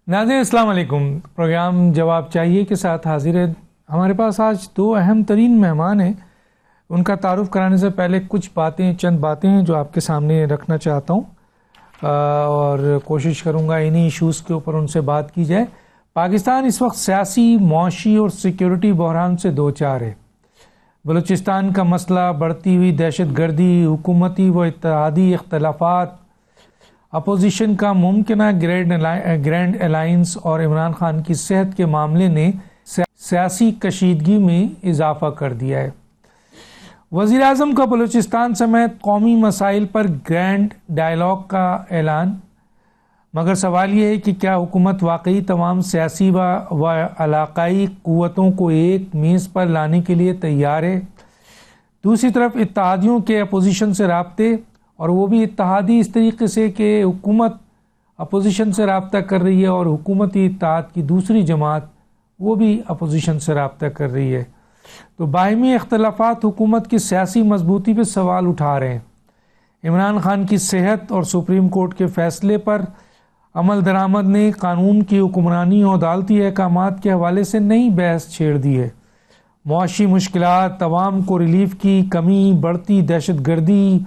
ناظرین السلام علیکم. پروگرام جواب چاہیے کے ساتھ حاضر ہے. ہمارے پاس آج دو اہم ترین مہمان ہیں. ان کا تعارف کرانے سے پہلے چند باتیں ہیں جو آپ کے سامنے رکھنا چاہتا ہوں اور کوشش کروں گا انہی ایشوز کے اوپر ان سے بات کی جائے. پاکستان اس وقت سیاسی، معاشی اور سیکیورٹی بحران سے دوچار ہے. بلوچستان کا مسئلہ، بڑھتی ہوئی دہشت گردی، حکومتی و اتحادی اختلافات، اپوزیشن کا ممکنہ گرینڈ الائنس اور عمران خان کی صحت کے معاملے نے سیاسی کشیدگی میں اضافہ کر دیا ہے. وزیر اعظم کا بلوچستان سمیت قومی مسائل پر گرینڈ ڈائیلاگ کا اعلان، مگر سوال یہ ہے کہ کیا حکومت واقعی تمام سیاسی و علاقائی قوتوں کو ایک میز پر لانے کے لیے تیار ہے؟ دوسری طرف اتحادیوں کے اپوزیشن سے رابطے، اور وہ بھی اتحادی اس طریقے سے کہ حکومت اپوزیشن سے رابطہ کر رہی ہے اور حکومتی اتحاد کی دوسری جماعت وہ بھی اپوزیشن سے رابطہ کر رہی ہے. تو باہمی اختلافات حکومت کی سیاسی مضبوطی پہ سوال اٹھا رہے ہیں. عمران خان کی صحت اور سپریم کورٹ کے فیصلے پر عمل درآمد نے قانون کی حکمرانی اور عدالتی احکامات کے حوالے سے نئی بحث چھیڑ دی ہے. معاشی مشکلات، عوام کو ریلیف کی کمی، بڑھتی دہشت گردی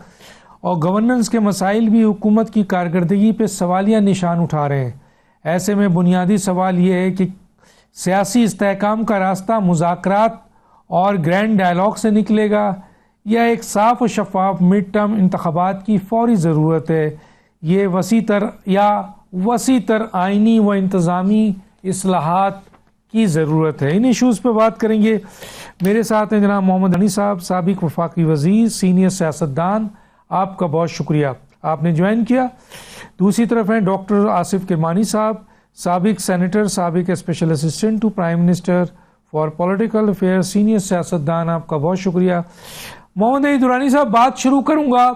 اور گورننس کے مسائل بھی حکومت کی کارکردگی پہ سوالیہ نشان اٹھا رہے ہیں. ایسے میں بنیادی سوال یہ ہے کہ سیاسی استحکام کا راستہ مذاکرات اور گرینڈ ڈائیلاگ سے نکلے گا یا ایک صاف و شفاف مڈ ٹرم انتخابات کی فوری ضرورت ہے. یہ وسیع تر آئینی و انتظامی اصلاحات کی ضرورت ہے. ان ایشوز پہ بات کریں گے. میرے ساتھ ہیں جناب محمد غنی صاحب، سابق وفاقی وزیر، سینئر سیاستدان. آپ کا بہت شکریہ، آپ نے جوائن کیا. دوسری طرف ہیں ڈاکٹر آصف کرمانی صاحب، سابق سینیٹر، سابق special assistant to prime minister for political affair, senior سیاستدان. آپ کا بہت شکریہ. محمد علی درانی صاحب، بات شروع کروں گا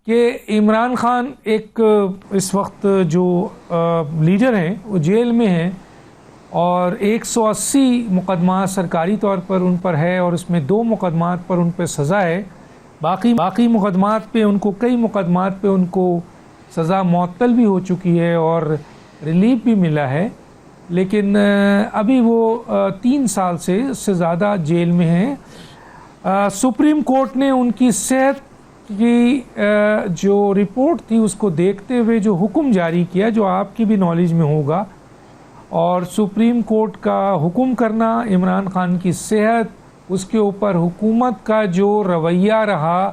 کہ عمران خان ایک اس وقت جو لیڈر ہیں وہ جیل میں ہیں اور 180 مقدمات سرکاری طور پر ان پر ہے اور اس میں 2 مقدمات پر ان پہ سزا ہے. باقی مقدمات پہ کئی مقدمات پہ ان کو سزا معطل بھی ہو چکی ہے اور ریلیف بھی ملا ہے، لیکن ابھی وہ 3 سال سے زیادہ جیل میں ہیں. سپریم کورٹ نے ان کی صحت کی جو رپورٹ تھی اس کو دیکھتے ہوئے جو حکم جاری کیا، جو آپ کی بھی نالج میں ہوگا، اور سپریم کورٹ کا حکم کرنا، عمران خان کی صحت، اس کے اوپر حکومت کا جو رویہ رہا،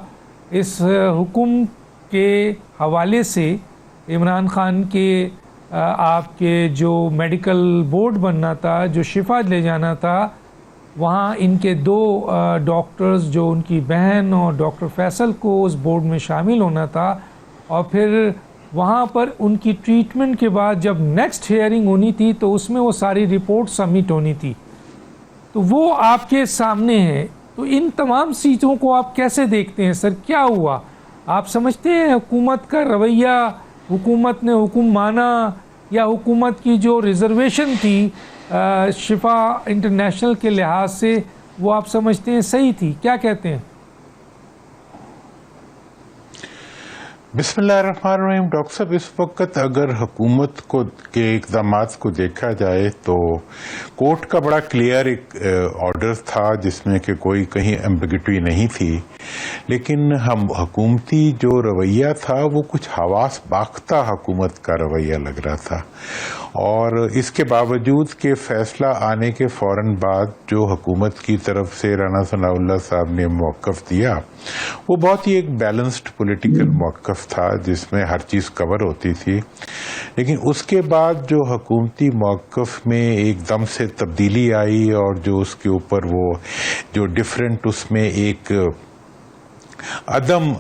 اس حکم کے حوالے سے عمران خان کے آپ کے جو میڈیکل بورڈ بننا تھا، جو شفا لے جانا تھا، وہاں ان کے 2 ڈاکٹرز، جو ان کی بہن اور ڈاکٹر فیصل کو اس بورڈ میں شامل ہونا تھا، اور پھر وہاں پر ان کی ٹریٹمنٹ کے بعد جب نیکسٹ ہیئرنگ ہونی تھی تو اس میں وہ ساری رپورٹ سبمٹ ہونی تھی. تو وہ آپ کے سامنے ہے. تو ان تمام چیزوں کو آپ کیسے دیکھتے ہیں سر؟ کیا ہوا؟ آپ سمجھتے ہیں حکومت کا رویہ، حکومت نے حکم مانا، یا حکومت کی جو ریزرویشن تھی شفا انٹرنیشنل کے لحاظ سے وہ آپ سمجھتے ہیں صحیح تھی؟ کیا کہتے ہیں؟ بسم اللہ الرحمن الرحیم. ڈاکٹر صاحب، اس وقت اگر حکومت کے اقدامات کو دیکھا جائے تو کورٹ کا بڑا کلیئر ایک آرڈر تھا جس میں کہ کوئی کہیں ایمبیگوٹی نہیں تھی، لیکن حکومتی جو رویہ تھا وہ کچھ حواس باختہ حکومت کا رویہ لگ رہا تھا. اور اس کے باوجود کہ فیصلہ آنے کے فوراً بعد جو حکومت کی طرف سے رانا ثناء اللہ صاحب نے موقف دیا، وہ بہت ہی ایک بیلنسڈ پولیٹیکل موقف تھا جس میں ہر چیز کور ہوتی تھی. لیکن اس کے بعد جو حکومتی موقف میں ایک دم سے تبدیلی آئی اور جو اس کے اوپر وہ جو ڈفرینٹ اس میں ایک عدم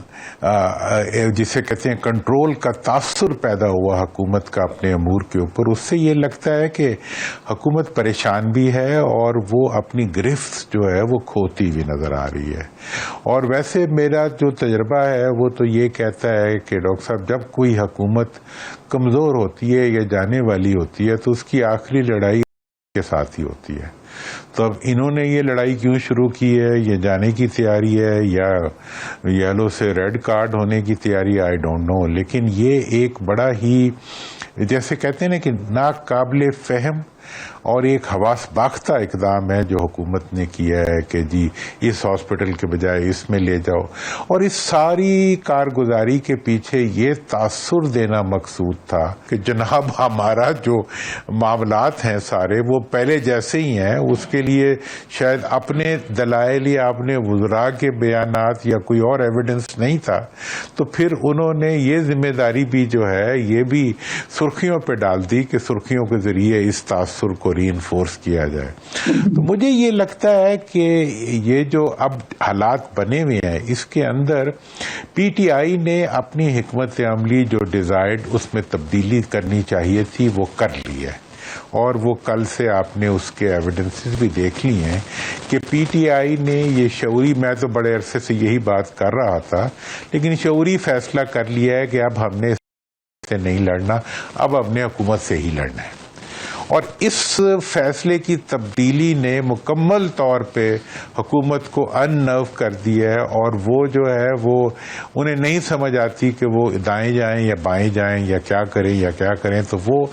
جسے کہتے ہیں کنٹرول کا تاثر پیدا ہوا حکومت کا اپنے امور کے اوپر، اس سے یہ لگتا ہے کہ حکومت پریشان بھی ہے اور وہ اپنی گرفت جو ہے وہ کھوتی ہوئی نظر آ رہی ہے. اور ویسے میرا جو تجربہ ہے وہ تو یہ کہتا ہے کہ ڈاکٹر صاحب، جب کوئی حکومت کمزور ہوتی ہے یا جانے والی ہوتی ہے تو اس کی آخری لڑائی کے ساتھ ہی ہوتی ہے. تو اب انہوں نے یہ لڑائی کیوں شروع کی ہے؟ یہ جانے کی تیاری ہے یا یلو سے ریڈ کارڈ ہونے کی تیاری؟ I don't know. لیکن یہ ایک بڑا ہی جیسے کہتے ہیں نا کہ ناقابل فہم اور ایک حواس باختہ اقدام ہے جو حکومت نے کیا ہے کہ جی اس ہاسپٹل کے بجائے اس میں لے جاؤ، اور اس ساری کارگزاری کے پیچھے یہ تاثر دینا مقصود تھا کہ جناب ہمارا جو معاملات ہیں سارے وہ پہلے جیسے ہی ہیں، اس کے لیے شاید اپنے دلائل یا اپنے وزراء کے بیانات یا کوئی اور ایویڈنس نہیں تھا، تو پھر انہوں نے یہ ذمہ داری بھی جو ہے یہ بھی سرخیوں پہ ڈال دی کہ سرخیوں کے ذریعے اس تاثر کو ری انفورس کیا جائے۔ تو مجھے یہ لگتا ہے کہ یہ جو اب حالات بنے ہوئے ہیں اس کے اندر پی ٹی آئی نے اپنی حکمت عملی جو ڈیزائرڈ اس میں تبدیلی کرنی چاہیے تھی وہ کر لی ہے، اور وہ کل سے آپ نے اس کے ایویڈنسز بھی دیکھ لی ہیں کہ پی ٹی آئی نے یہ شعوری، میں تو بڑے عرصے سے یہی بات کر رہا تھا، لیکن شعوری فیصلہ کر لیا ہے کہ اب ہم نے سے نہیں لڑنا، اب ہم نے حکومت سے ہی لڑنا ہے، اور اس فیصلے کی تبدیلی نے مکمل طور پہ حکومت کو ان نرو کر دیا ہے، اور وہ جو ہے وہ انہیں نہیں سمجھ آتی کہ وہ دائیں جائیں یا بائیں جائیں یا کیا کریں، تو وہ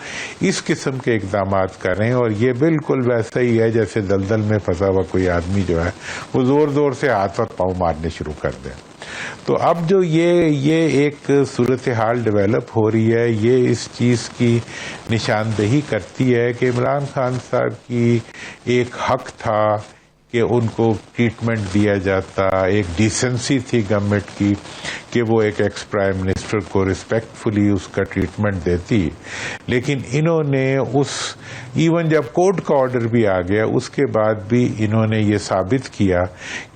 اس قسم کے اقدامات کر رہے ہیں، اور یہ بالکل ویسا ہی ہے جیسے دلدل میں پھنسا ہوا کوئی آدمی جو ہے وہ زور زور سے ہاتھ اور پاؤں مارنے شروع کر دیں۔ تو اب جو یہ ایک صورتحال ڈیولپ ہو رہی ہے، یہ اس چیز کی نشاندہی کرتی ہے کہ عمران خان صاحب کی ایک حق تھا کہ ان کو ٹریٹمنٹ دیا جاتا، ایک ڈیسنسی تھی گورنمنٹ کی کہ وہ ایک ایکس پرائم منسٹر کو ریسپیکٹ فلی اس کا ٹریٹمنٹ دیتی، لیکن انہوں نے ایون جب کورٹ کا آرڈر بھی آ گیا اس کے بعد بھی انہوں نے یہ ثابت کیا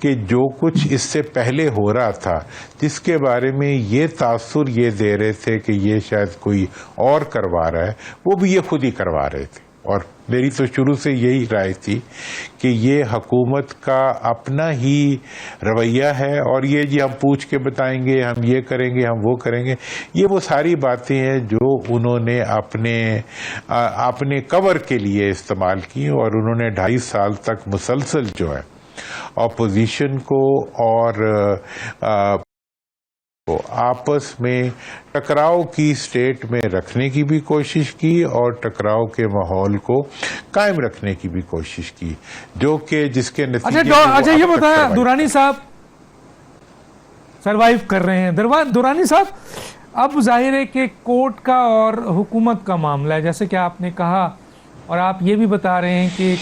کہ جو کچھ اس سے پہلے ہو رہا تھا جس کے بارے میں یہ تاثر یہ دے رہے تھے کہ یہ شاید کوئی اور کروا رہا ہے، وہ بھی یہ خود ہی کروا رہے تھے، اور میری تو شروع سے یہی رائے تھی کہ یہ حکومت کا اپنا ہی رویہ ہے، اور یہ جی ہم پوچھ کے بتائیں گے، ہم یہ کریں گے، ہم وہ کریں گے، یہ وہ ساری باتیں ہیں جو انہوں نے اپنے کور کے لیے استعمال کی، اور انہوں نے 2.5 سال تک مسلسل جو ہے اپوزیشن کو اور آپس میں ٹکراؤ کی سٹیٹ میں رکھنے کی بھی کوشش کی، اور ٹکراؤ کے ماحول کو قائم رکھنے کی بھی کوشش کی، جو کہ جس کے نتیجے اچھا یہ بتایا دورانی صاحب سروائیو کر رہے ہیں۔ دورانی صاحب اب ظاہر ہے کہ کورٹ کا اور حکومت کا معاملہ ہے، جیسے کہ آپ نے کہا، اور آپ یہ بھی بتا رہے ہیں کہ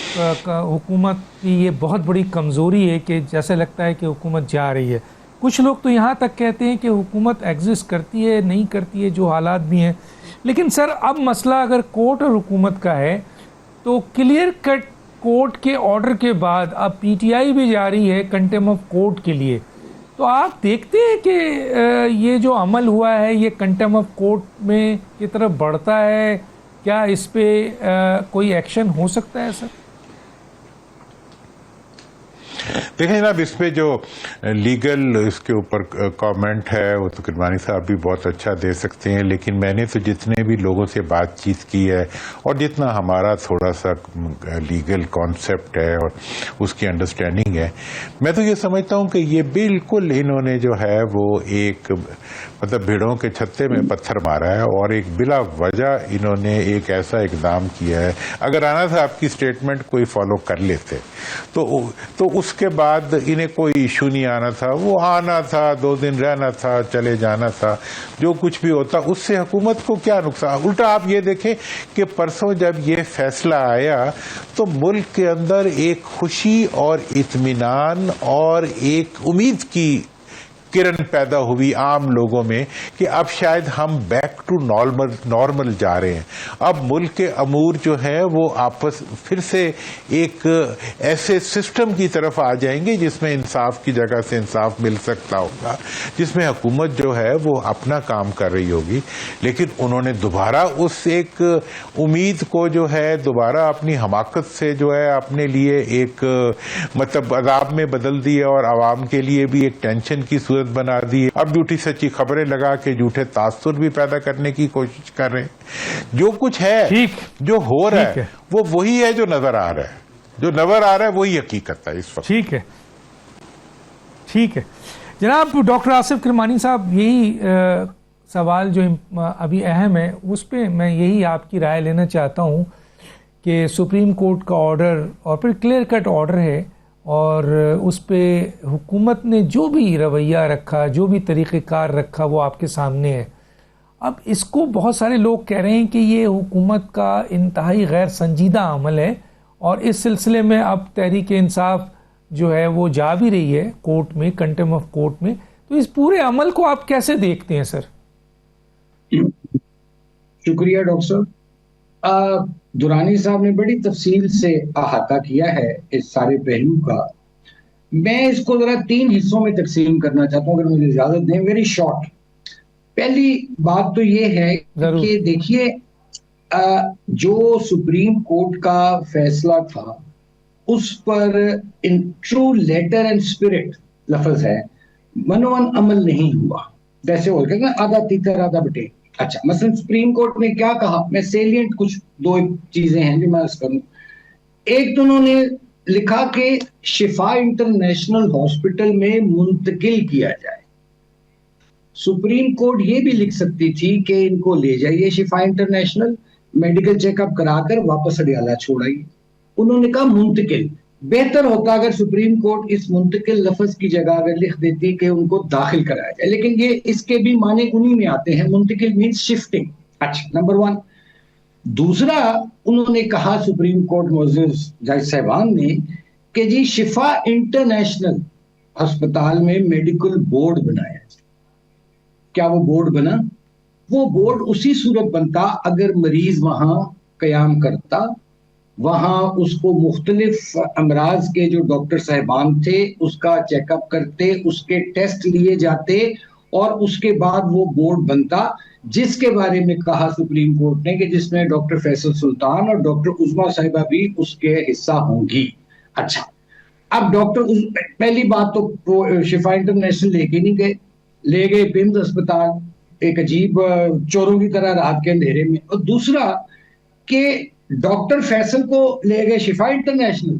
حکومت کی یہ بہت بڑی کمزوری ہے کہ جیسے لگتا ہے کہ حکومت جا رہی ہے۔ کچھ لوگ تو یہاں تک کہتے ہیں کہ حکومت ایگزسٹ کرتی ہے نہیں کرتی ہے، جو حالات بھی ہیں، لیکن سر اب مسئلہ اگر کورٹ اور حکومت کا ہے تو کلیئر کٹ کورٹ کے آرڈر کے بعد اب پی ٹی آئی بھی جا رہی ہے کنٹیم آف کورٹ کے لیے، تو آپ دیکھتے ہیں کہ یہ جو عمل ہوا ہے یہ کنٹیم آف کورٹ میں کی طرف بڑھتا ہے، کیا اس پہ کوئی ایکشن ہو سکتا ہے سر؟ دیکھیں جناب، اس پہ جو لیگل اس کے اوپر کامنٹ ہے وہ تو کرمانی صاحب بھی بہت اچھا دے سکتے ہیں، لیکن میں نے تو جتنے بھی لوگوں سے بات چیت کی ہے اور جتنا ہمارا تھوڑا سا لیگل کانسیپٹ ہے اور اس کی انڈرسٹینڈنگ ہے، میں تو یہ سمجھتا ہوں کہ یہ بالکل انہوں نے جو ہے وہ ایک مطلب بھیڑوں کے چھتے میں پتھر مارا ہے، اور ایک بلا وجہ انہوں نے ایک ایسا اقدام کیا ہے۔ اگر آنا تھا آپ کی اسٹیٹمنٹ کوئی فالو کر لیتے تو اس کے بعد انہیں کوئی ایشو نہیں آنا تھا، وہ آنا تھا، 2 دن رہنا تھا، چلے جانا تھا، جو کچھ بھی ہوتا اس سے حکومت کو کیا نقصان۔ الٹا آپ یہ دیکھیں کہ پرسوں جب یہ فیصلہ آیا تو ملک کے اندر ایک خوشی اور اطمینان اور ایک امید کی کرن پیدا ہوئی عام لوگوں میں کہ اب شاید ہم بیک ٹو نارمل جا رہے ہیں، اب ملک کے امور جو ہے وہ آپس پھر سے ایک ایسے سسٹم کی طرف آ جائیں گے جس میں انصاف کی جگہ سے انصاف مل سکتا ہوگا، جس میں حکومت جو ہے وہ اپنا کام کر رہی ہوگی۔ لیکن انہوں نے دوبارہ اس ایک امید کو جو ہے دوبارہ اپنی حماقت سے جو ہے اپنے لیے ایک مطلب عذاب میں بدل دیا، اور عوام کے لیے بھی ایک ٹینشن کی صورت بنا دی۔ اب جھوٹی سچی خبریں لگا کے جھوٹے تاثر بھی پیدا کرنے کی کوشش کر رہے ہیں۔ جو کچھ ہے جو ہو رہا ہے وہ وہی ہے جو نظر آ رہا ہے، جو نظر آ رہا ہے وہی حقیقت ہے اس وقت۔ ٹھیک ہے جناب ڈاکٹر آصف کرمانی صاحب، یہی سوال جو ابھی اہم ہے اس پہ میں یہی آپ کی رائے لینا چاہتا ہوں کہ سپریم کورٹ کا آرڈر اور پھر کلیئر کٹ آرڈر ہے اور اس پہ حکومت نے جو بھی رویہ رکھا, جو بھی طریقہ کار رکھا وہ آپ کے سامنے ہے. اب اس کو بہت سارے لوگ کہہ رہے ہیں کہ یہ حکومت کا انتہائی غیر سنجیدہ عمل ہے اور اس سلسلے میں اب تحریک انصاف جو ہے وہ جا بھی رہی ہے کورٹ میں, کنٹیم آف کورٹ میں. تو اس پورے عمل کو آپ کیسے دیکھتے ہیں سر؟ شکریہ ڈاکٹر صاحب. درانی صاحب نے بڑی تفصیل سے احاطہ کیا ہے اس سارے پہلو کا. میں اس کو ذرا 3 حصوں میں تقسیم کرنا چاہتا ہوں اگر مجھے اجازت دیں, ویری شارٹ. پہلی بات تو یہ ہے کہ دیکھیے جو سپریم کورٹ کا فیصلہ تھا اس پر in true letter and spirit لفظ ہے منوان عمل نہیں ہوا. جیسے ہو گیا آدھا تیتر آدھا بٹے. اچھا مثلا سپریم کورٹ نے کیا کہا, میں سیلینٹ کچھ 2 چیزیں ہیں جو میں اس کروں. ایک تو انہوں نے لکھا کہ شفا انٹرنیشنل ہاسپٹل میں منتقل کیا جائے. سپریم کورٹ یہ بھی لکھ سکتی تھی کہ ان کو لے جائیے شفا انٹرنیشنل, میڈیکل چیک اپ کرا کر واپس اڈیالہ چھوڑائیے. انہوں نے کہا منتقل. بہتر ہوتا اگر سپریم کورٹ اس منتقل لفظ کی جگہ اگر لکھ دیتی کہ ان کو داخل کرایا جائے, لیکن یہ اس کے بھی معنی انہی میں آتے ہیں. منتقل مینس شفٹنگ. اچھا نمبر 1. دوسرا انہوں نے کہا سپریم کورٹ معزز جج صاحبان نے کہ جی شفا انٹرنیشنل ہسپتال میں میڈیکل بورڈ بنایا. کیا وہ بورڈ بنا؟ وہ بورڈ اسی صورت بنتا اگر مریض وہاں قیام کرتا, وہاں اس کو مختلف امراض کے جو ڈاکٹر صاحبان تھے اس کا چیک اپ کرتے, اس کے ٹیسٹ لیے جاتے اور اس کے بعد وہ بورڈ بنتا جس کے بارے میں کہا سپریم کورٹ نے کہ جس میں ڈاکٹر فیصل سلطان اور ڈاکٹر عظمیٰ صاحبہ بھی اس کے حصہ ہوں گی. اچھا اب پہلی بات تو شفا انٹرنیشنل لے کے نہیں گئے, لے گئے پمز اسپتال ایک عجیب چوروں کی طرح رات کے اندھیرے میں. اور دوسرا کہ ڈاکٹر فیصل کو لے گئے شفا انٹرنیشنل.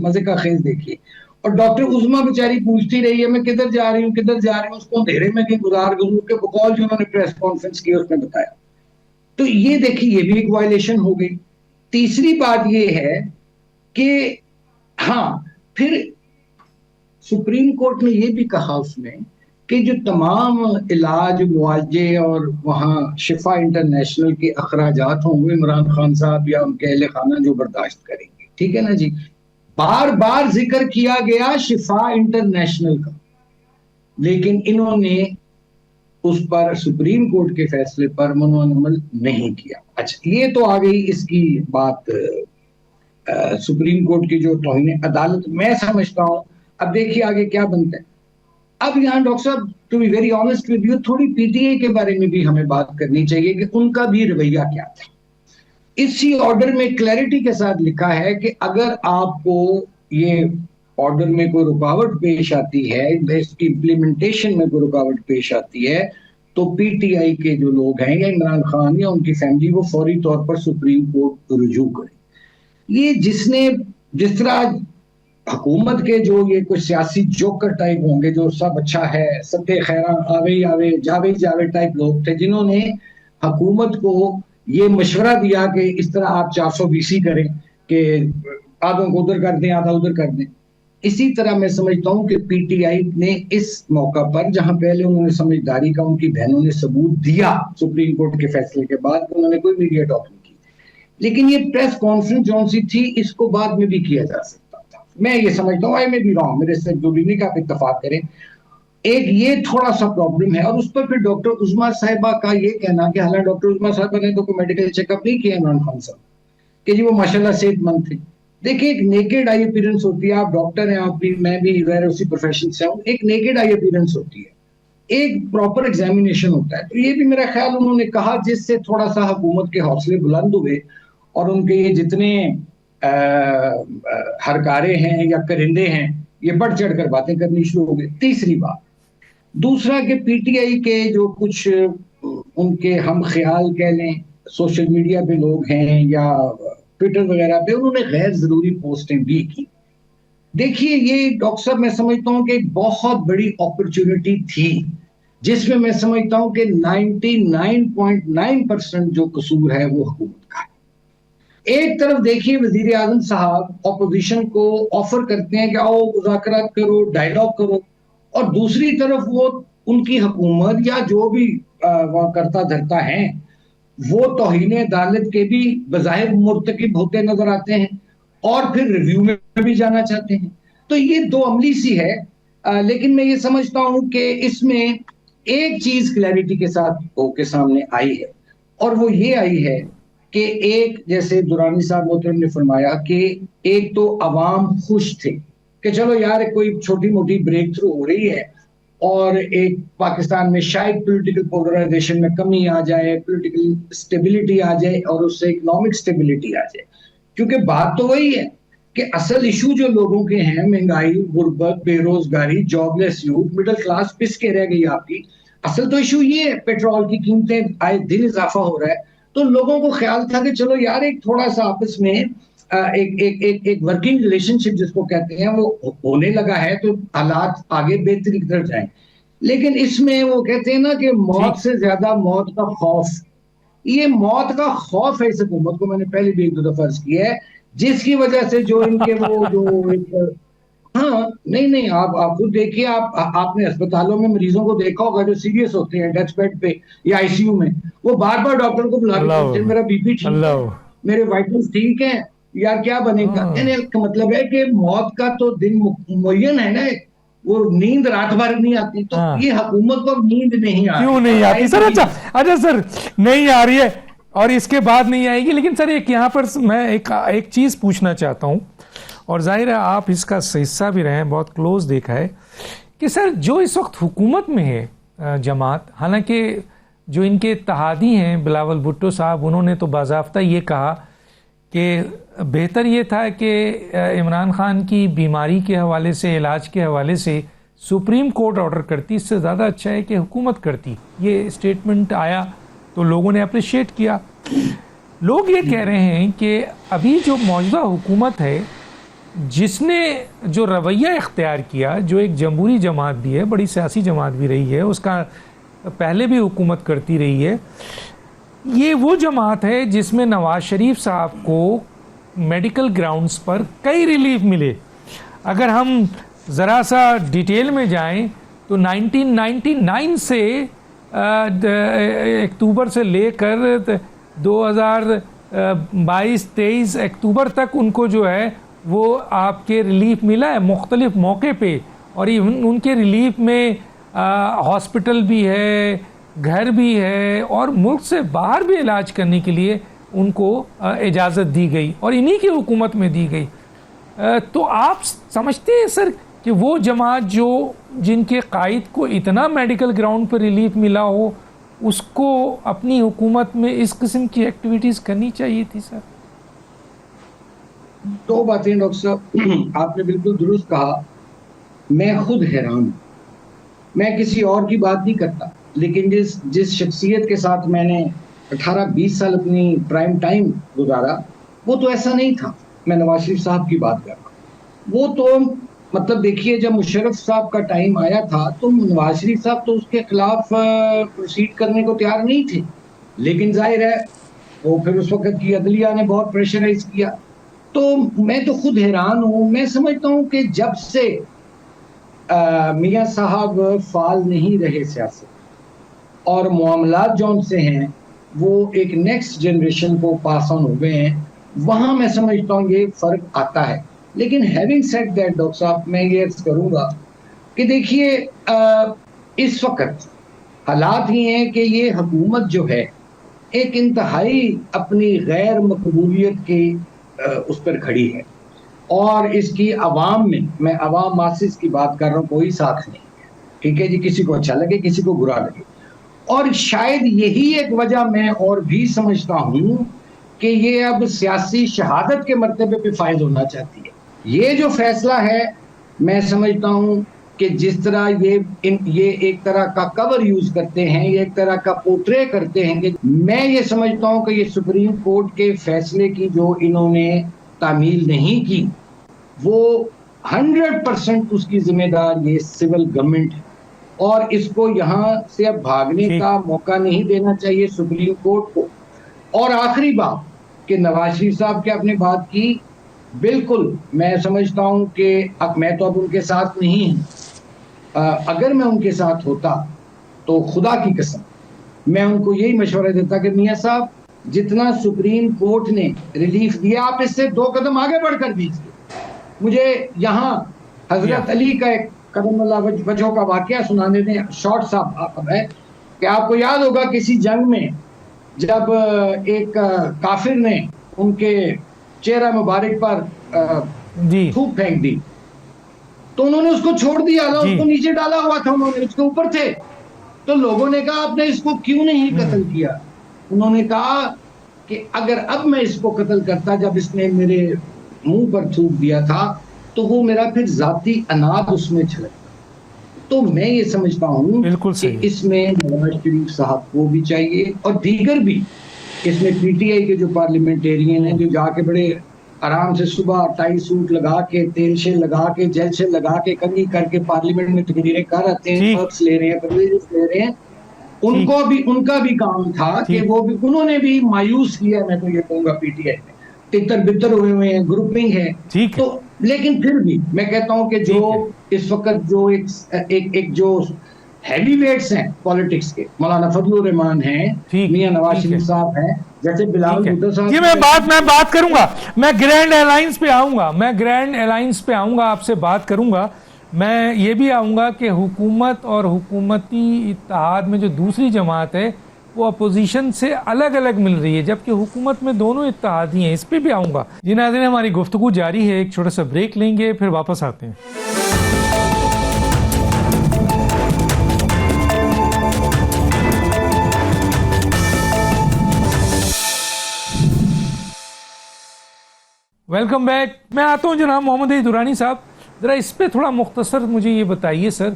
مزے کا خیز دیکھیے. اور ڈاکٹر عظمیٰ بیچاری پوچھتی رہی ہے میں کدھر جا رہی ہوں کدھر جا رہی ہوں, اس کو اندھیرے میں کہیں گزار کے بقول جو انہوں نے پریس کانفرنس کی اس میں بتایا. تو یہ دیکھیے یہ بھی ایک وائلیشن ہو گئی. تیسری بات یہ ہے کہ ہاں پھر سپریم کورٹ نے یہ بھی کہا اس میں کہ جو تمام علاج معالجے اور وہاں شفا انٹرنیشنل کے اخراجات ہوں گے عمران خان صاحب یا ان کے اہل خانہ جو برداشت کریں گے. ٹھیک ہے نا جی. بار بار ذکر کیا گیا شفا انٹرنیشنل کا, لیکن انہوں نے اس پر سپریم کورٹ کے فیصلے پر منوان عمل نہیں کیا. اچھا یہ تو آ گئی اس کی بات سپریم کورٹ کی جو توہین عدالت میں سمجھتا ہوں. اب دیکھیے آگے کیا بنتا ہے. اب یہاں ڈاکٹر صاحب to be very honest with you تھوڑی پی ٹی اے کے بارے میں بھی ہمیں بات کرنی چاہیے کہ ان کا بھی رویہ کیا تھا. اسی آرڈر میں کلیئرٹی کے ساتھ لکھا ہے کہ اگر آپ کو یہ آرڈر میں کوئی رکاوٹ پیش آتی ہے, اس کی امپلیمنٹیشن میں کوئی رکاوٹ پیش آتی ہے تو پی ٹی آئی کے جو لوگ ہیں یا عمران خان یا ان کی فیملی وہ فوری طور پر سپریم کورٹ رجوع کریں. یہ جس طرح حکومت کے جو یہ کوئی سیاسی جوکر ٹائپ ہوں گے جو سب اچھا ہے سب خیراں آوے جاوے ٹائپ لوگ تھے جنہوں نے حکومت کو یہ مشورہ دیا کہ اس طرح آپ 420 کریں کہ آدھوں کو ادھر کر دیں آدھا ادھر کر دیں. اسی طرح میں سمجھتا ہوں کہ پی ٹی آئی نے اس موقع پر جہاں پہلے انہوں نے سمجھداری کا ان کی بہنوں نے ثبوت دیا سپریم کورٹ کے فیصلے کے بعد انہوں نے کوئی میڈیا ٹاک نہیں کی, لیکن یہ پریس کانفرنس جون سی تھی اس کو بعد میں بھی کیا جا سکتا. میں یہ سمجھتا ہوں میں بھی رہا ہوں میرے سے ضروری نہیں کہ آپ اتفاق کریں. ایک یہ تھوڑا سا پرابلم ہے. اور اس پر پھر ڈاکٹر عظمیٰ صاحبہ کا یہ کہنا کہ حالانکہ ڈاکٹر عظمیٰ صاحبہ نے تو کوئی میڈیکل چیک اپ نہیں کیا عمران خان صاحب کہ جی وہ ماشاءاللہ صحت مند تھے. دیکھیں ایک نیکڈ آئی اپیرنس ہوتی ہے, آپ ڈاکٹر ہیں آپ بھی میں بھی غیر اسی پروفیشن سے ہوں, ایک نیکڈ آئی اپیرنس ہوتی ہے, ایک پراپر ایگزامینیشن ہوتا ہے. تو یہ بھی میرا خیال انہوں نے کہا جس سے تھوڑا سا حکومت کے حوصلے بلند ہوئے اور ان کے یہ جتنے ہرکارے ہیں یا کرندے ہیں یہ بڑھ چڑھ کر باتیں کرنی شروع ہو گئی. تیسری بات دوسرا کہ پی ٹی آئی کے جو کچھ ان کے ہم خیال کہہ لیں سوشل میڈیا پہ لوگ ہیں یا ٹویٹر وغیرہ پہ انہوں نے غیر ضروری پوسٹیں بھی کی. دیکھیے یہ ڈاکٹر صاحب میں سمجھتا ہوں کہ ایک بہت بڑی اپرچونٹی تھی جس میں میں سمجھتا ہوں کہ 99.9% جو قصور ہے وہ حکومت کا ہے. ایک طرف دیکھیے وزیر اعظم صاحب اپوزیشن کو آفر کرتے ہیں کہ آؤ مذاکرات کرو، ڈائیلاگ کرو، اور دوسری طرف وہ ان کی حکومت یا جو بھی وہاں کرتا دھرتا ہے وہ توہین عدالت کے بھی بظاہر مرتکب ہوتے نظر آتے ہیں اور پھر ریویو میں بھی جانا چاہتے ہیں. تو یہ دو عملی سی ہے. لیکن میں یہ سمجھتا ہوں کہ اس میں ایک چیز کلیئرٹی کے ساتھ ہو کے سامنے آئی ہے، اور وہ یہ آئی ہے کہ ایک، جیسے درانی صاحب محترم نے فرمایا کہ ایک تو عوام خوش تھے کہ چلو یار کوئی چھوٹی موٹی بریک تھرو ہو رہی ہے اور ایک پاکستان میں شاید پولیٹیکل پولرائزیشن میں کمی آ جائے، پولیٹیکل سٹیبلٹی آ جائے اور اس سے اکنامک سٹیبلٹی آ جائے. کیونکہ بات تو وہی ہے کہ اصل ایشو جو لوگوں کے ہیں، مہنگائی، غربت، بے روزگاری، جاب لیس یوتھ، مڈل کلاس پس کے رہ گئی آپ کی. اصل تو ایشو یہ ہے، پیٹرول کی قیمتیں آئے دن اضافہ ہو رہا ہے. تو لوگوں کو خیال تھا کہ چلو یار ایک تھوڑا سا آپس میں ایک ورکنگ ریلیشن شپ جس کو کہتے ہیں وہ ہونے لگا ہے، تو حالات آگے بہتری کی طرف جائیں. لیکن اس میں وہ کہتے ہیں نا کہ موت سے زیادہ موت کا خوف، یہ موت کا خوف ہے اس حکومت کو. میں نے پہلے بھی ایک دو دفعہ عرض کیا ہے، جس کی وجہ سے جو ان کے وہ جو ہاں نہیں آپ خود دیکھیے، آپ نے اسپتالوں میں مریضوں کو دیکھا ہوگا جو سیریس ہوتے ہیں ڈیتھ بیڈ پہ یا آئی سی یو میں، وہ بار بار ڈاکٹر کو بلا کے پوچھتے ہیں میرا بی پی ٹھیک ہے، میرے وائٹلز ٹھیک ہیں، یار کیا بنے گا. مطلب ہے کہ موت کا تو دن معین ہے نا، وہ نیند رات بھر نہیں آتی. تو یہ حکومت کو نیند نہیں آتی. کیوں نہیں آتی سر؟ اچھا سر نہیں آ رہی ہے اور اس کے بعد نہیں آئے گی. لیکن سر ایک یہاں پر میں ایک چیز پوچھنا چاہتا ہوں، اور ظاہر ہے آپ اس کا حصہ بھی رہے ہیں، بہت کلوز دیکھا ہے کہ سر جو اس وقت حکومت میں ہے جماعت، حالانکہ جو ان کے اتحادی ہیں بلاول بھٹو صاحب، انہوں نے تو باضابطہ یہ کہا کہ بہتر یہ تھا کہ عمران خان کی بیماری کے حوالے سے، علاج کے حوالے سے سپریم کورٹ آرڈر کرتی، اس سے زیادہ اچھا ہے کہ حکومت کرتی. یہ اسٹیٹمنٹ آیا تو لوگوں نے اپریشیٹ کیا. لوگ یہ کہہ رہے ہیں کہ ابھی جو موجودہ حکومت ہے جس نے جو رویہ اختیار کیا، جو ایک جمہوری جماعت بھی ہے، بڑی سیاسی جماعت بھی رہی ہے، اس کا پہلے بھی حکومت کرتی رہی ہے، یہ وہ جماعت ہے جس میں نواز شریف صاحب کو میڈیکل گراؤنڈز پر کئی ریلیف ملے. اگر ہم ذرا سا ڈیٹیل میں جائیں تو 1999 سے اکتوبر سے لے کر 2022-23 اکتوبر تک ان کو جو ہے وہ آپ کے ریلیف ملا ہے مختلف موقع پہ. اور ان کے ریلیف میں ہاسپٹل بھی ہے، گھر بھی ہے، اور ملک سے باہر بھی علاج کرنے کے لیے ان کو اجازت دی گئی اور انہی کی حکومت میں دی گئی. تو آپ سمجھتے ہیں سر کہ وہ جماعت جن کے قائد کو اتنا میڈیکل گراؤنڈ پر ریلیف ملا ہو، اس کو اپنی حکومت میں اس قسم کی ایکٹیویٹیز کرنی چاہیے تھی سر؟ دو باتیں ڈاکٹر صاحب، آپ نے بالکل درست کہا. میں خود حیران ہوں، میں کسی اور کی بات نہیں کرتا، لیکن جس شخصیت کے ساتھ میں نے 18-20 سال اپنی پرائم ٹائم گزارا، وہ تو ایسا نہیں تھا. میں نواز شریف صاحب کی بات کر رہا ہوں. وہ تو مطلب دیکھیے، جب مشرف صاحب کا ٹائم آیا تھا تو نواز شریف صاحب تو اس کے خلاف پروسیڈ کرنے کو تیار نہیں تھے. لیکن ظاہر ہے وہ پھر اس وقت کی عدلیہ نے بہت پریشرائز کیا. تو میں تو خود حیران ہوں. میں سمجھتا ہوں کہ جب سے میاں صاحب فعال نہیں رہے سیاست اور معاملات جو ان سے ہیں وہ ایک نیکسٹ جنریشن کو پاس آن ہو گئے ہیں، وہاں میں سمجھتا ہوں یہ فرق آتا ہے. لیکن ہیونگ سیڈ دیٹ ڈاکٹر صاحب، میں یہ عرض کروں گا کہ دیکھیے اس وقت حالات ہی ہیں کہ یہ حکومت جو ہے ایک انتہائی اپنی غیر مقبولیت کی اس پر کھڑی ہے، اور اس کی عوام میں عوام ماسس کی بات کر رہا ہوں، کوئی ساتھ نہیں. ٹھیک ہے جی، کسی کو اچھا لگے کسی کو برا لگے. اور شاید یہی ایک وجہ میں اور بھی سمجھتا ہوں کہ یہ اب سیاسی شہادت کے مرتبے پہ فائز ہونا چاہتی ہے. یہ جو فیصلہ ہے میں سمجھتا ہوں کہ جس طرح یہ ایک طرح کا کور یوز کرتے ہیں، یہ ایک طرح کا پورٹرے کرتے ہیں، کہ میں یہ سمجھتا ہوں کہ یہ سپریم کورٹ کے فیصلے کی جو انہوں نے تعمیل نہیں کی، وہ 100% اس کی ذمہ دار یہ سول گورنمنٹ ہے. اور اس کو یہاں سے اب بھاگنے کا موقع نہیں دینا چاہیے سپریم کورٹ کو. اور آخری بات کہ نواز شریف صاحب کی آپ نے بات کی، بالکل میں سمجھتا ہوں کہ اب میں تو اب ان کے ساتھ نہیں ہوں. اگر میں ان کے ساتھ ہوتا تو خدا کی قسم میں ان کو یہی مشورہ دیتا کہ میاں صاحب جتنا سپریم کورٹ نے ریلیف دیا آپ اس سے 2 قدم آگے بڑھ کر دیجیے. مجھے یہاں حضرت علی کا ایک کرم اللہ وجہہ کا واقعہ سنانے دیں، شارٹ صاحب ہے کہ آپ کو یاد ہوگا کسی جنگ میں جب ایک کافر نے ان کے چہرہ مبارک پر تھوک پھینک دی تو انہوں نے اس کو چھوڑ دیا، اس کو نیچے ڈالا ہوا تھا، انہوں نے اس کے اوپر تھے. تو لوگوں نے کہا آپ نے اس کو کیوں نہیں قتل کیا؟ انہوں نے کہا کہ اگر اب میں اس کو قتل کرتا جب اس نے میرے منہ پر تھوک دیا تھا تو وہ میرا پھر ذاتی اناج اس میں چھلکتا. تو میں یہ سمجھتا ہوں کہ اس میں نواز شریف صاحب کو بھی چاہیے اور دیگر بھی اس میں پی ٹی آئی کے جو پارلیمنٹیرین ہیں جو جا کے بڑے آرام سے صبح ٹائی سوٹ لگا کے تیل شیل لگا کے جیل شیل لگا کے کنگھی کر کے پارلیمنٹ میں تقریریں کر آتے ہیں، پرکس لے رہے ہیں، پرویجز لے رہے ہیں، ان کا بھی کام تھا کہ وہ بھی انہوں نے بھی مایوس کیا. میں تو یہ کہوں گا پی ٹی آئی میں تتر بتر ہوئے ہیں، گروپنگ ہے تو، لیکن پھر بھی میں کہتا ہوں کہ جو اس وقت جو ایک جو ہیوی ویٹس ہیں پالیٹکس کے، مولانا فضل الرحمان ہیں، میاں نواز شریف صاحب ہیں، جیسے بلاول بھٹو صاحب. یہ میں بات کروں گا، میں گرینڈ الائنس پہ آؤں گا، آپ سے بات کروں گا. میں یہ بھی آؤں گا کہ حکومت اور حکومتی اتحاد میں جو دوسری جماعت ہے وہ اپوزیشن سے الگ الگ مل رہی ہے جبکہ حکومت میں دونوں اتحادی ہیں، اس پہ بھی آؤں گا. جی ناظرین، ہماری گفتگو جاری ہے، ایک چھوٹا سا بریک لیں گے پھر واپس آتے ہیں. Welcome back. میں آتا ہوں جناب محمد علی درانی صاحب، ذرا اس پہ تھوڑا مختصر مجھے یہ بتائیے سر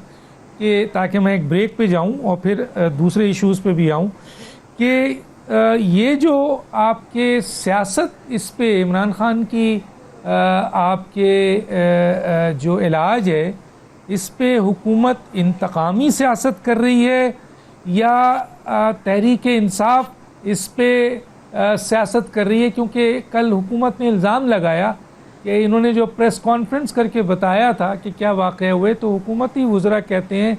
کہ تاکہ میں ایک بریک پہ جاؤں اور پھر دوسرے ایشوز پہ بھی آؤں کہ یہ جو آپ کے سیاست اس پہ عمران خان کی آپ کے جو علاج ہے اس پہ حکومت انتقامی سیاست کر رہی ہے یا تحریک انصاف اس پہ سیاست کر رہی ہے؟ کیونکہ کل حکومت نے الزام لگایا کہ انہوں نے جو پریس کانفرنس کر کے بتایا تھا کہ کیا واقع ہوئے تو حکومتی وزراء کہتے ہیں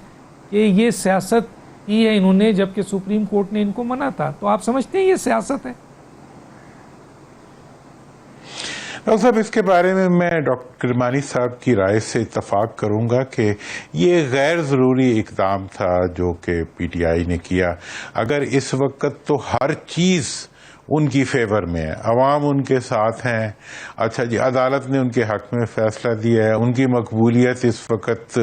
کہ یہ سیاست کی ہے انہوں نے، جبکہ سپریم کورٹ نے ان کو منع تھا. تو آپ سمجھتے ہیں یہ سیاست ہے؟ ڈاکٹر صاحب اس کے بارے میں ڈاکٹر کرمانی صاحب کی رائے سے اتفاق کروں گا کہ یہ غیر ضروری اقدام تھا جو کہ پی ٹی آئی نے کیا. اگر اس وقت تو ہر چیز ان کی فیور میں ہے، عوام ان کے ساتھ ہیں. اچھا جی، عدالت نے ان کے حق میں فیصلہ دیا ہے، ان کی مقبولیت اس وقت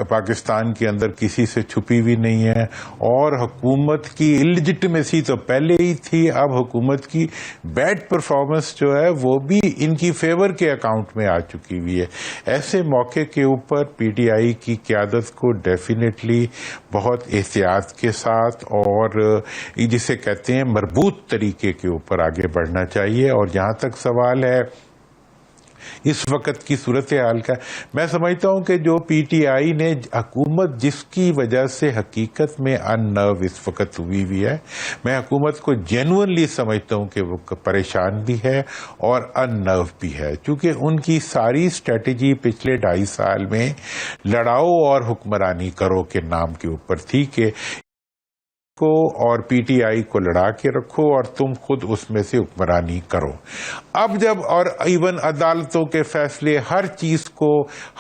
پاکستان کے اندر کسی سے چھپی ہوئی نہیں ہے، اور حکومت کی اللیجٹمیسی تو پہلے ہی تھی، اب حکومت کی بیڈ پرفارمنس جو ہے وہ بھی ان کی فیور کے اکاؤنٹ میں آ چکی ہوئی ہے. ایسے موقع کے اوپر پی ٹی آئی کی قیادت کو ڈیفینیٹلی بہت احتیاط کے ساتھ اور جسے کہتے ہیں مربوط طریقے کے اوپر آگے بڑھنا چاہیے. اور جہاں تک سوال ہے اس وقت کی صورتحال کا، میں سمجھتا ہوں کہ جو پی ٹی آئی نے حکومت جس کی وجہ سے حقیقت میں ان نرو اس وقت ہوئی ہے، میں حکومت کو جینوئنلی سمجھتا ہوں کہ وہ پریشان بھی ہے اور ان نرو بھی ہے، چونکہ ان کی ساری اسٹریٹجی پچھلے 2.5 سال میں لڑاؤ اور حکمرانی کرو کے نام کے اوپر تھی کہ کو اور پی ٹی آئی کو لڑا کے رکھو اور تم خود اس میں سے حکمرانی کرو. اب جب اور ایون عدالتوں کے فیصلے، ہر چیز کو،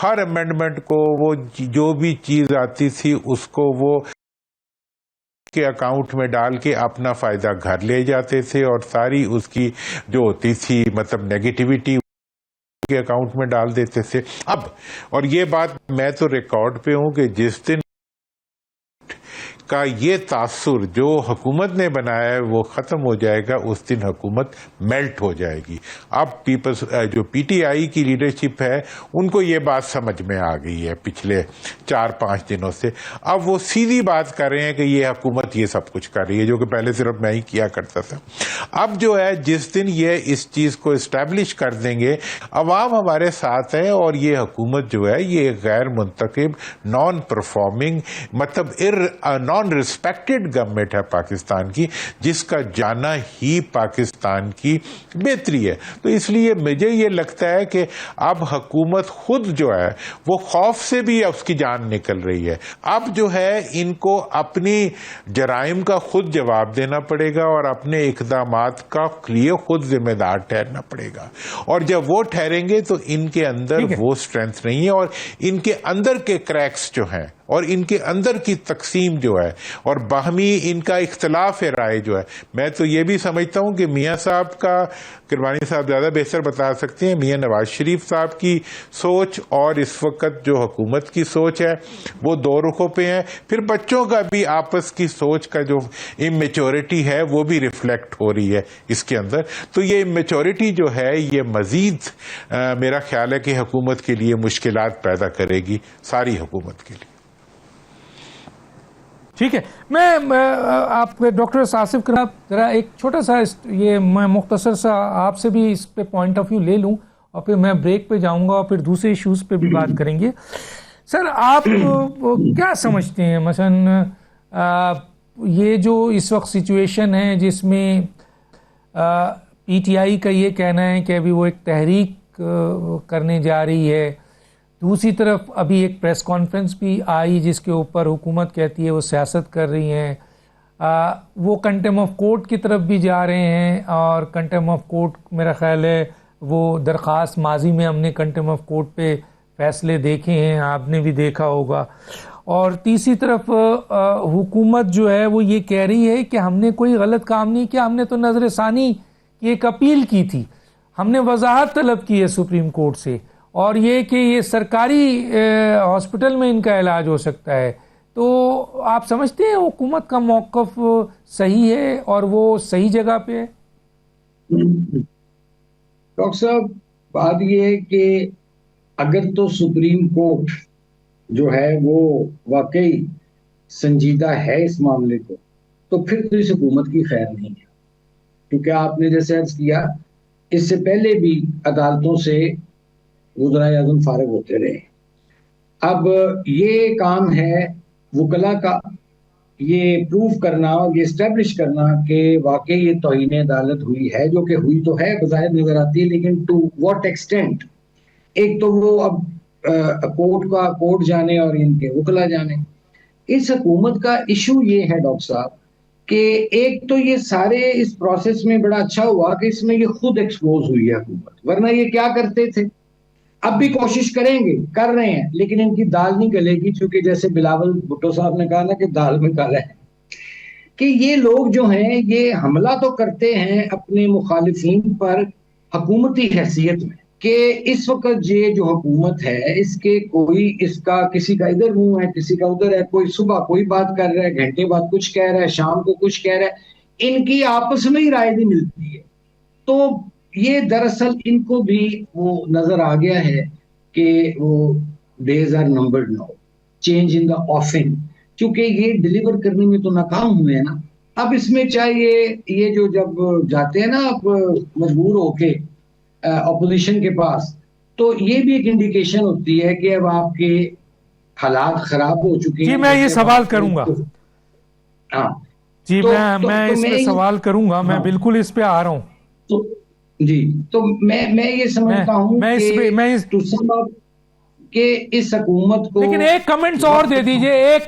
ہر امینڈمنٹ کو، وہ جو بھی چیز آتی تھی اس کو وہ کے اکاؤنٹ میں ڈال کے اپنا فائدہ گھر لے جاتے تھے، اور ساری اس کی جو ہوتی تھی مطلب نیگیٹیوٹی کے اکاؤنٹ میں ڈال دیتے تھے. اب اور یہ بات میں تو ریکارڈ پہ ہوں کہ جس دن کا یہ تاثر جو حکومت نے بنایا ہے وہ ختم ہو جائے گا، اس دن حکومت میلٹ ہو جائے گی. اب پیپلز جو پی ٹی آئی کی لیڈرشپ ہے ان کو یہ بات سمجھ میں آ گئی ہے پچھلے 4-5 دنوں سے. اب وہ سیدھی بات کر رہے ہیں کہ یہ حکومت یہ سب کچھ کر رہی ہے، جو کہ پہلے صرف میں ہی کیا کرتا تھا. اب جو ہے جس دن یہ اس چیز کو اسٹیبلش کر دیں گے، عوام ہمارے ساتھ ہے، اور یہ حکومت جو ہے یہ غیر منتخب، نان پرفارمنگ، مطلب نان ریسپیکٹڈ گورنمنٹ ہے پاکستان کی، جس کا جانا ہی پاکستان کی بہتری ہے. تو اس لیے مجھے یہ لگتا ہے کہ اب حکومت خود جو ہے وہ خوف سے بھی اس کی جان نکل رہی ہے. اب جو ہے ان کو اپنی جرائم کا خود جواب دینا پڑے گا اور اپنے اقدامات کا لیے خود ذمہ دار ٹھہرنا پڑے گا. اور جب وہ ٹھہریں گے تو ان کے اندر وہ اسٹرینتھ نہیں ہے، اور ان کے اندر کے کریکس جو ہیں اور ان کے اندر کی تقسیم جو ہے اور باہمی ان کا اختلاف رائے جو ہے، میں تو یہ بھی سمجھتا ہوں کہ میاں صاحب کا، کربانی صاحب زیادہ بہتر بتا سکتے ہیں، میاں نواز شریف صاحب کی سوچ اور اس وقت جو حکومت کی سوچ ہے وہ دو رخوں پہ ہیں. پھر بچوں کا بھی آپس کی سوچ کا جو امیچورٹی ہے وہ بھی ریفلیکٹ ہو رہی ہے اس کے اندر. تو یہ امیچورٹی جو ہے یہ مزید میرا خیال ہے کہ حکومت کے لیے مشکلات پیدا کرے گی، ساری حکومت کے لیے. ٹھیک ہے، میں آپ ڈاکٹر آصف کرا ذرا ایک چھوٹا سا یہ میں مختصر سا آپ سے بھی اس پہ پوائنٹ آف ویو لے لوں، اور پھر میں بریک پہ جاؤں گا اور پھر دوسرے ایشوز پہ بھی بات کریں گے. سر آپ کیا سمجھتے ہیں مثلا یہ جو اس وقت سچویشن ہے جس میں پی ٹی آئی کا یہ کہنا ہے کہ ابھی وہ ایک تحریک کرنے جا رہی ہے، دوسری طرف ابھی ایک پریس کانفرنس بھی آئی جس کے اوپر حکومت کہتی ہے وہ سیاست کر رہی ہیں، وہ کنٹیم آف کورٹ کی طرف بھی جا رہے ہیں، اور کنٹیم آف کورٹ میرا خیال ہے وہ درخواست ماضی میں ہم نے کنٹیم آف کورٹ پہ فیصلے دیکھے ہیں، آپ نے بھی دیکھا ہوگا. اور تیسری طرف حکومت جو ہے وہ یہ کہہ رہی ہے کہ ہم نے کوئی غلط کام نہیں کیا، ہم نے تو نظر ثانی کی ایک اپیل کی تھی، ہم نے وضاحت طلب کی ہے سپریم کورٹ سے، اور یہ کہ یہ سرکاری ہاسپٹل میں ان کا علاج ہو سکتا ہے. تو آپ سمجھتے ہیں حکومت کا موقف صحیح ہے اور وہ صحیح جگہ پہ ہے؟ ڈاکٹر صاحب بات یہ ہے کہ اگر تو سپریم کورٹ جو ہے وہ واقعی سنجیدہ ہے اس معاملے کو، تو پھر تو اس حکومت کی خیر نہیں ہے، کیونکہ آپ نے جیسے عرض کیا اس سے پہلے بھی عدالتوں سے وزرائے اعظم فارغ ہوتے رہے. اب یہ کام ہے وکلا کا، یہ پروف کرنا اور یہ اسٹیبلش کرنا کہ واقعی یہ توہین عدالت ہوئی ہے، جو کہ ہوئی تو ہے بظاہر نظر آتی ہے، لیکن ٹو واٹ ایکسٹینٹ ایک تو وہ اب کورٹ جانے اور ان کے وکلا جانے. اس حکومت کا ایشو یہ ہے ڈاکٹر صاحب کہ ایک تو یہ سارے اس پروسیس میں بڑا اچھا ہوا کہ اس میں یہ خود ایکسپوز ہوئی ہے حکومت، ورنہ یہ کیا کرتے تھے، اب بھی کوشش کریں گے، کر رہے ہیں، لیکن ان کی دال نہیں گلے گی، چونکہ جیسے بلاول بھٹو صاحب نے کہا نا کہ دال میں کالا ہے، کہ یہ لوگ جو ہیں یہ حملہ تو کرتے ہیں اپنے مخالفین پر حکومتی حیثیت میں، کہ اس وقت یہ جو حکومت ہے اس کے کوئی اس کا کسی کا ادھر منہ ہے کسی کا ادھر ہے، کوئی صبح کوئی بات کر رہا ہے، گھنٹے بعد کچھ کہہ رہا ہے، شام کو کچھ کہہ رہا ہے، ان کی آپس میں ہی رائے نہیں ملتی ہے. تو یہ دراصل ان کو بھی وہ نظر آ گیا ہے کہ وہ days are numbered now, change in the offing, کیونکہ یہ ڈیلیور کرنے میں تو ناکام ہوئے ہیں نا. اب اس میں چاہیے یہ جو جب جاتے ہیں نا آپ مجبور ہو کے اپوزیشن کے پاس، تو یہ بھی ایک انڈیکیشن ہوتی ہے کہ اب آپ کے حالات خراب ہو چکے ہیں. جی میں یہ سوال کروں گا، ہاں جی میں اس پہ سوال کروں گا، میں بالکل اس پہ آ رہا ہوں. جی تو میں یہ سمجھتا ہوں کہ اس حکومت کو، لیکن ایک کمنٹس اور دے دیجئے، ایک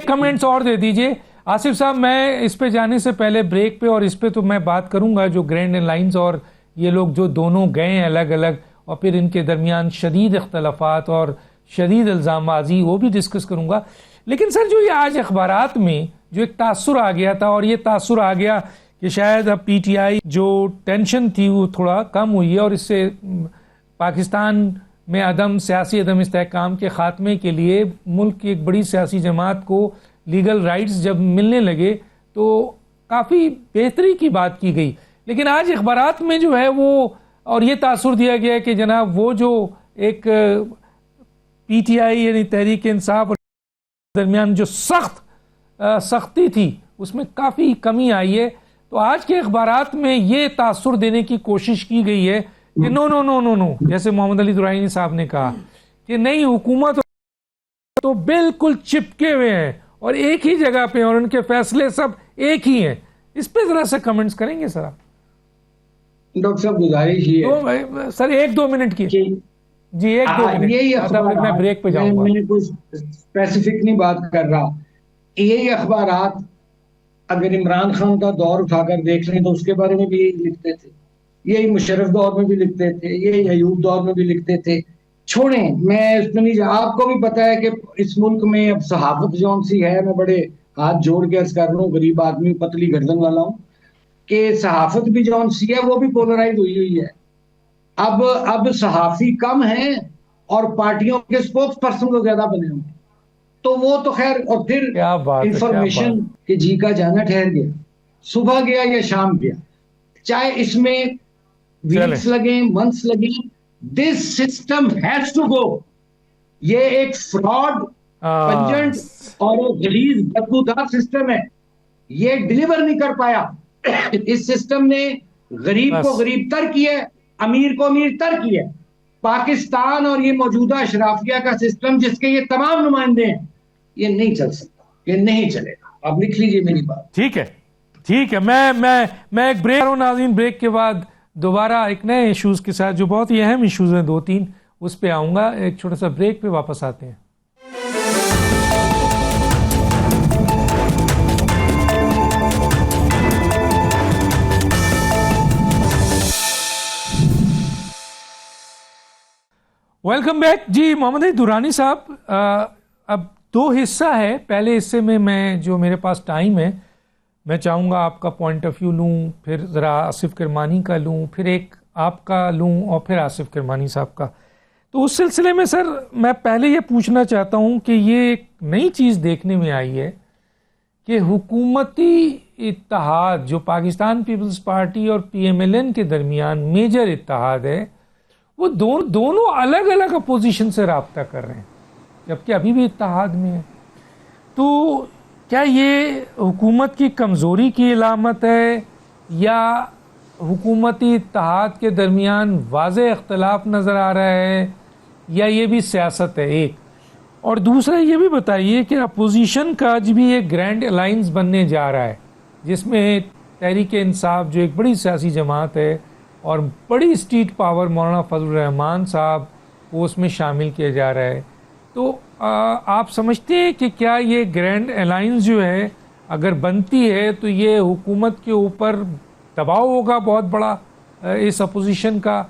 کمنٹس اور دے دیجئے آصف صاحب. میں اس پہ جانے سے پہلے بریک پہ، اور اس پہ تو میں بات کروں گا جو گرینڈ لائنز اور یہ لوگ جو دونوں گئے ہیں الگ الگ، اور پھر ان کے درمیان شدید اختلافات اور شدید الزام بازی وہ بھی ڈسکس کروں گا. لیکن سر جو یہ آج اخبارات میں جو ایک تاثر آ گیا تھا، اور یہ تاثر آ گیا کہ شاید اب پی ٹی آئی جو ٹینشن تھی وہ تھوڑا کم ہوئی ہے، اور اس سے پاکستان میں سیاسی عدم استحکام کے خاتمے کے لیے ملک کی ایک بڑی سیاسی جماعت کو لیگل رائٹس جب ملنے لگے تو کافی بہتری کی بات کی گئی. لیکن آج اخبارات میں جو ہے وہ اور یہ تاثر دیا گیا کہ جناب وہ جو ایک پی ٹی آئی یعنی تحریک انصاف اور درمیان جو سختی تھی اس میں کافی کمی آئی ہے. تو آج کے اخبارات میں یہ تاثر دینے کی کوشش کی گئی ہے کہ نو نو نو نو نو جیسے محمد علی درانی صاحب نے کہا کہ نئی حکومت تو بالکل چپکے ہوئے ہیں اور ایک ہی جگہ پہ اور ان کے فیصلے سب ایک ہی ہیں. اس پہ ذرا سا کمنٹس کریں گے سر آپ؟ ڈاکٹر صاحب گزارش یہ ہے سر 1-2 منٹ کی جی 1-2 منٹ یہی اخبارات میں بریک پہ جاؤں گا. میں کچھ اسپیسیفک نہیں بات کر رہا. یہی اخبارات اگر عمران خان کا دور اٹھا کر دیکھ لیں تو اس کے بارے میں بھی یہی لکھتے تھے, یہی مشرف دور میں بھی لکھتے تھے, یہی ایوب دور میں بھی لکھتے تھے. چھوڑیں, میں اس میں نہیں, آپ کو بھی پتا ہے کہ اس ملک میں اب صحافت جون سی ہے, میں بڑے ہاتھ جوڑ کے عرض کر رہا ہوں, غریب آدمی پتلی گردن والا ہوں, کہ صحافت بھی جون سی ہے وہ بھی پولرائز ہوئی ہے. اب صحافی کم ہیں اور پارٹیوں کے سپوکس پرسن تو زیادہ بنے ہوئے, تو وہ تو خیر. اور پھر انفارمیشن کہ جی کا جانا ٹھہر گیا, صبح گیا یا شام گیا, چاہے اس میں ویکس لگیں منتھس لگیں, this system has to go. یہ ایک فراڈ پنجنٹ اور غلیظ بدبودار سسٹم ہے, یہ ڈیلیور نہیں کر پایا. اس سسٹم نے غریب کو غریب تر کیا ہے, امیر کو امیر تر کیا ہے. پاکستان اور یہ موجودہ اشرافیہ کا سسٹم جس کے یہ تمام نمائندے ہیں, یہ نہیں چل سکتا, یہ نہیں چلے گا. آپ لکھ لیجئے میری بات. ٹھیک ہے, میں ایک بریک ہوں ناظرین. بریک کے بعد دوبارہ ایک نئے ایشوز کے ساتھ جو بہت ہی اہم ایشوز ہیں 2-3 اس پہ آؤں گا. ایک چھوٹا سا بریک پہ واپس آتے ہیں. Welcome back. جی محمد علی درانی صاحب, اب 2 حصہ ہے. پہلے حصے میں جو میرے پاس ٹائم ہے میں چاہوں گا آپ کا پوائنٹ آف ویو لوں, پھر ذرا آصف کرمانی کا لوں, پھر ایک آپ کا لوں اور پھر آصف کرمانی صاحب کا. تو اس سلسلے میں سر میں پہلے یہ پوچھنا چاہتا ہوں کہ یہ ایک نئی چیز دیکھنے میں آئی ہے کہ حکومتی اتحاد جو پاکستان پیپلز پارٹی اور PMLN کے درمیان میجر اتحاد ہے, وہ دونوں الگ الگ اپوزیشن سے رابطہ کر رہے ہیں جبکہ ابھی بھی اتحاد میں ہے. تو کیا یہ حکومت کی کمزوری کی علامت ہے یا حکومتی اتحاد کے درمیان واضح اختلاف نظر آ رہا ہے یا یہ بھی سیاست ہے ایک؟ اور دوسرا یہ بھی بتائیے کہ اپوزیشن کا آج بھی ایک گرینڈ الائنس بننے جا رہا ہے جس میں تحریک انصاف جو ایک بڑی سیاسی جماعت ہے اور بڑی اسٹیٹ پاور مولانا فضل الرحمان صاحب وہ اس میں شامل کیا جا رہا ہے. تو آپ سمجھتے ہیں کہ کیا یہ گرینڈ الائنس جو ہے اگر بنتی ہے تو یہ حکومت کے اوپر دباؤ ہوگا بہت بڑا اس اپوزیشن کا,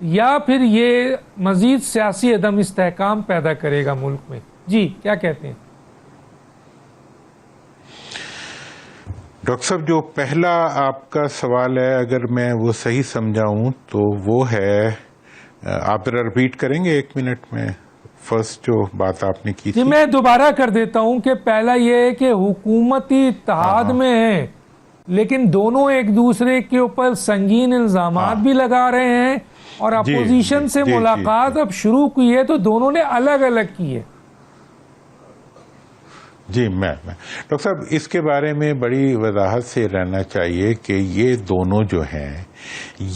یا پھر یہ مزید سیاسی عدم استحکام پیدا کرے گا ملک میں؟ جی کیا کہتے ہیں ڈاکٹر صاحب؟ جو پہلا آپ کا سوال ہے اگر میں وہ صحیح سمجھاؤں تو وہ ہے, آپ ذرا ریپیٹ کریں گے 1 منٹ میں فرسٹ جو بات آپ نے کی تھی؟ جی میں دوبارہ کر دیتا ہوں کہ پہلا یہ ہے کہ حکومتی اتحاد میں ہیں لیکن دونوں ایک دوسرے کے اوپر سنگین الزامات بھی لگا رہے ہیں اور اپوزیشن سے ملاقات اب شروع کی ہے تو دونوں نے الگ الگ کی ہے. جی میں ڈاکٹر صاحب اس کے بارے میں بڑی وضاحت سے رہنا چاہیے کہ یہ دونوں جو ہیں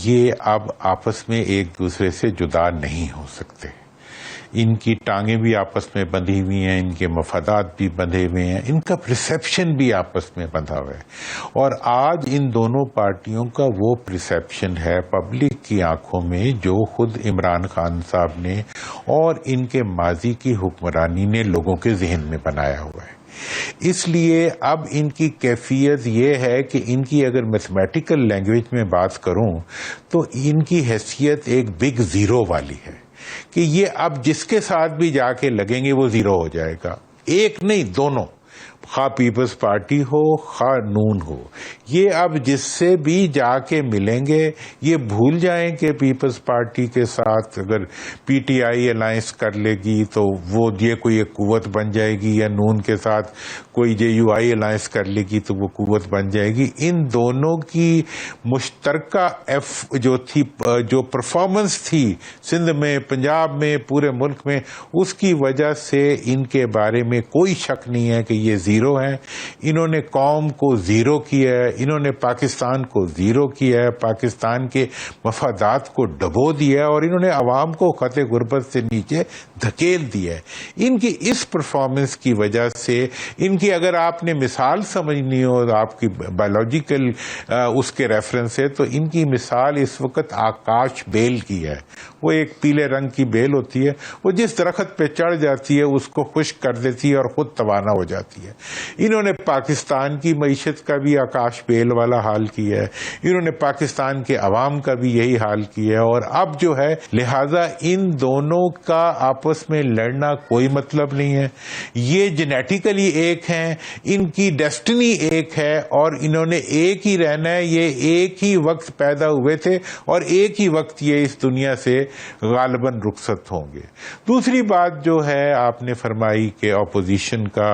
یہ اب آپس میں ایک دوسرے سے جدا نہیں ہو سکتے. ان کی ٹانگیں بھی آپس میں بندھی ہوئی ہیں, ان کے مفادات بھی بندھے ہوئے ہیں, ان کا پرسیپشن بھی آپس میں بندھا ہوا ہے. اور آج ان دونوں پارٹیوں کا وہ پرسیپشن ہے پبلک کی آنکھوں میں جو خود عمران خان صاحب نے اور ان کے ماضی کی حکمرانی نے لوگوں کے ذہن میں بنایا ہوا ہے. اس لیے اب ان کی کیفیت یہ ہے کہ ان کی اگر میتھمیٹیکل لینگویج میں بات کروں تو ان کی حیثیت ایک بگ زیرو والی ہے کہ یہ اب جس کے ساتھ بھی جا کے لگیں گے وہ زیرو ہو جائے گا. ایک نہیں, دونوں, خواہ پیپلز پارٹی ہو خواہ نون ہو, یہ اب جس سے بھی جا کے ملیں گے یہ بھول جائیں کہ پیپلز پارٹی کے ساتھ اگر پی ٹی آئی الائنس کر لے گی تو وہ یہ کوئی ایک قوت بن جائے گی، یا نون کے ساتھ کوئی جے یو آئی الائنس کر لے گی تو وہ قوت بن جائے گی. ان دونوں کی مشترکہ جو پرفارمنس تھی سندھ میں، پنجاب میں، پورے ملک میں، اس کی وجہ سے ان کے بارے میں کوئی شک نہیں ہے کہ یہ زیرو ہیں. انہوں نے قوم کو زیرو کیا ہے، انہوں نے پاکستان کو زیرو کیا ہے، پاکستان کے مفادات کو ڈبو دیا ہے، اور انہوں نے عوام کو خط غربت سے نیچے دھکیل دیا ہے. ان کی اس پرفارمنس کی وجہ سے ان کی اگر آپ نے مثال سمجھنی ہو آپ کی بایولوجیکل اس کے ریفرنس سے، تو ان کی مثال اس وقت آکاش بیل کی ہے. وہ ایک پیلے رنگ کی بیل ہوتی ہے، وہ جس درخت پہ چڑھ جاتی ہے اس کو خشک کر دیتی ہے اور خود توانا ہو جاتی ہے. انہوں نے پاکستان کی معیشت کا بھی آکاش بیل والا حال کیا ہے، انہوں نے پاکستان کے عوام کا بھی یہی حال کیا ہے. اور اب جو ہے لہذا ان دونوں کا آپس میں لڑنا کوئی مطلب نہیں ہے. یہ جینیٹیکلی ایک ہیں، ان کی ڈیسٹنی ایک ہے، اور انہوں نے ایک ہی رہنا ہے. یہ ایک ہی وقت پیدا ہوئے تھے اور ایک ہی وقت یہ اس دنیا سے غالباً رخصت ہوں گے. دوسری بات جو ہے آپ نے فرمائی کہ اپوزیشن کا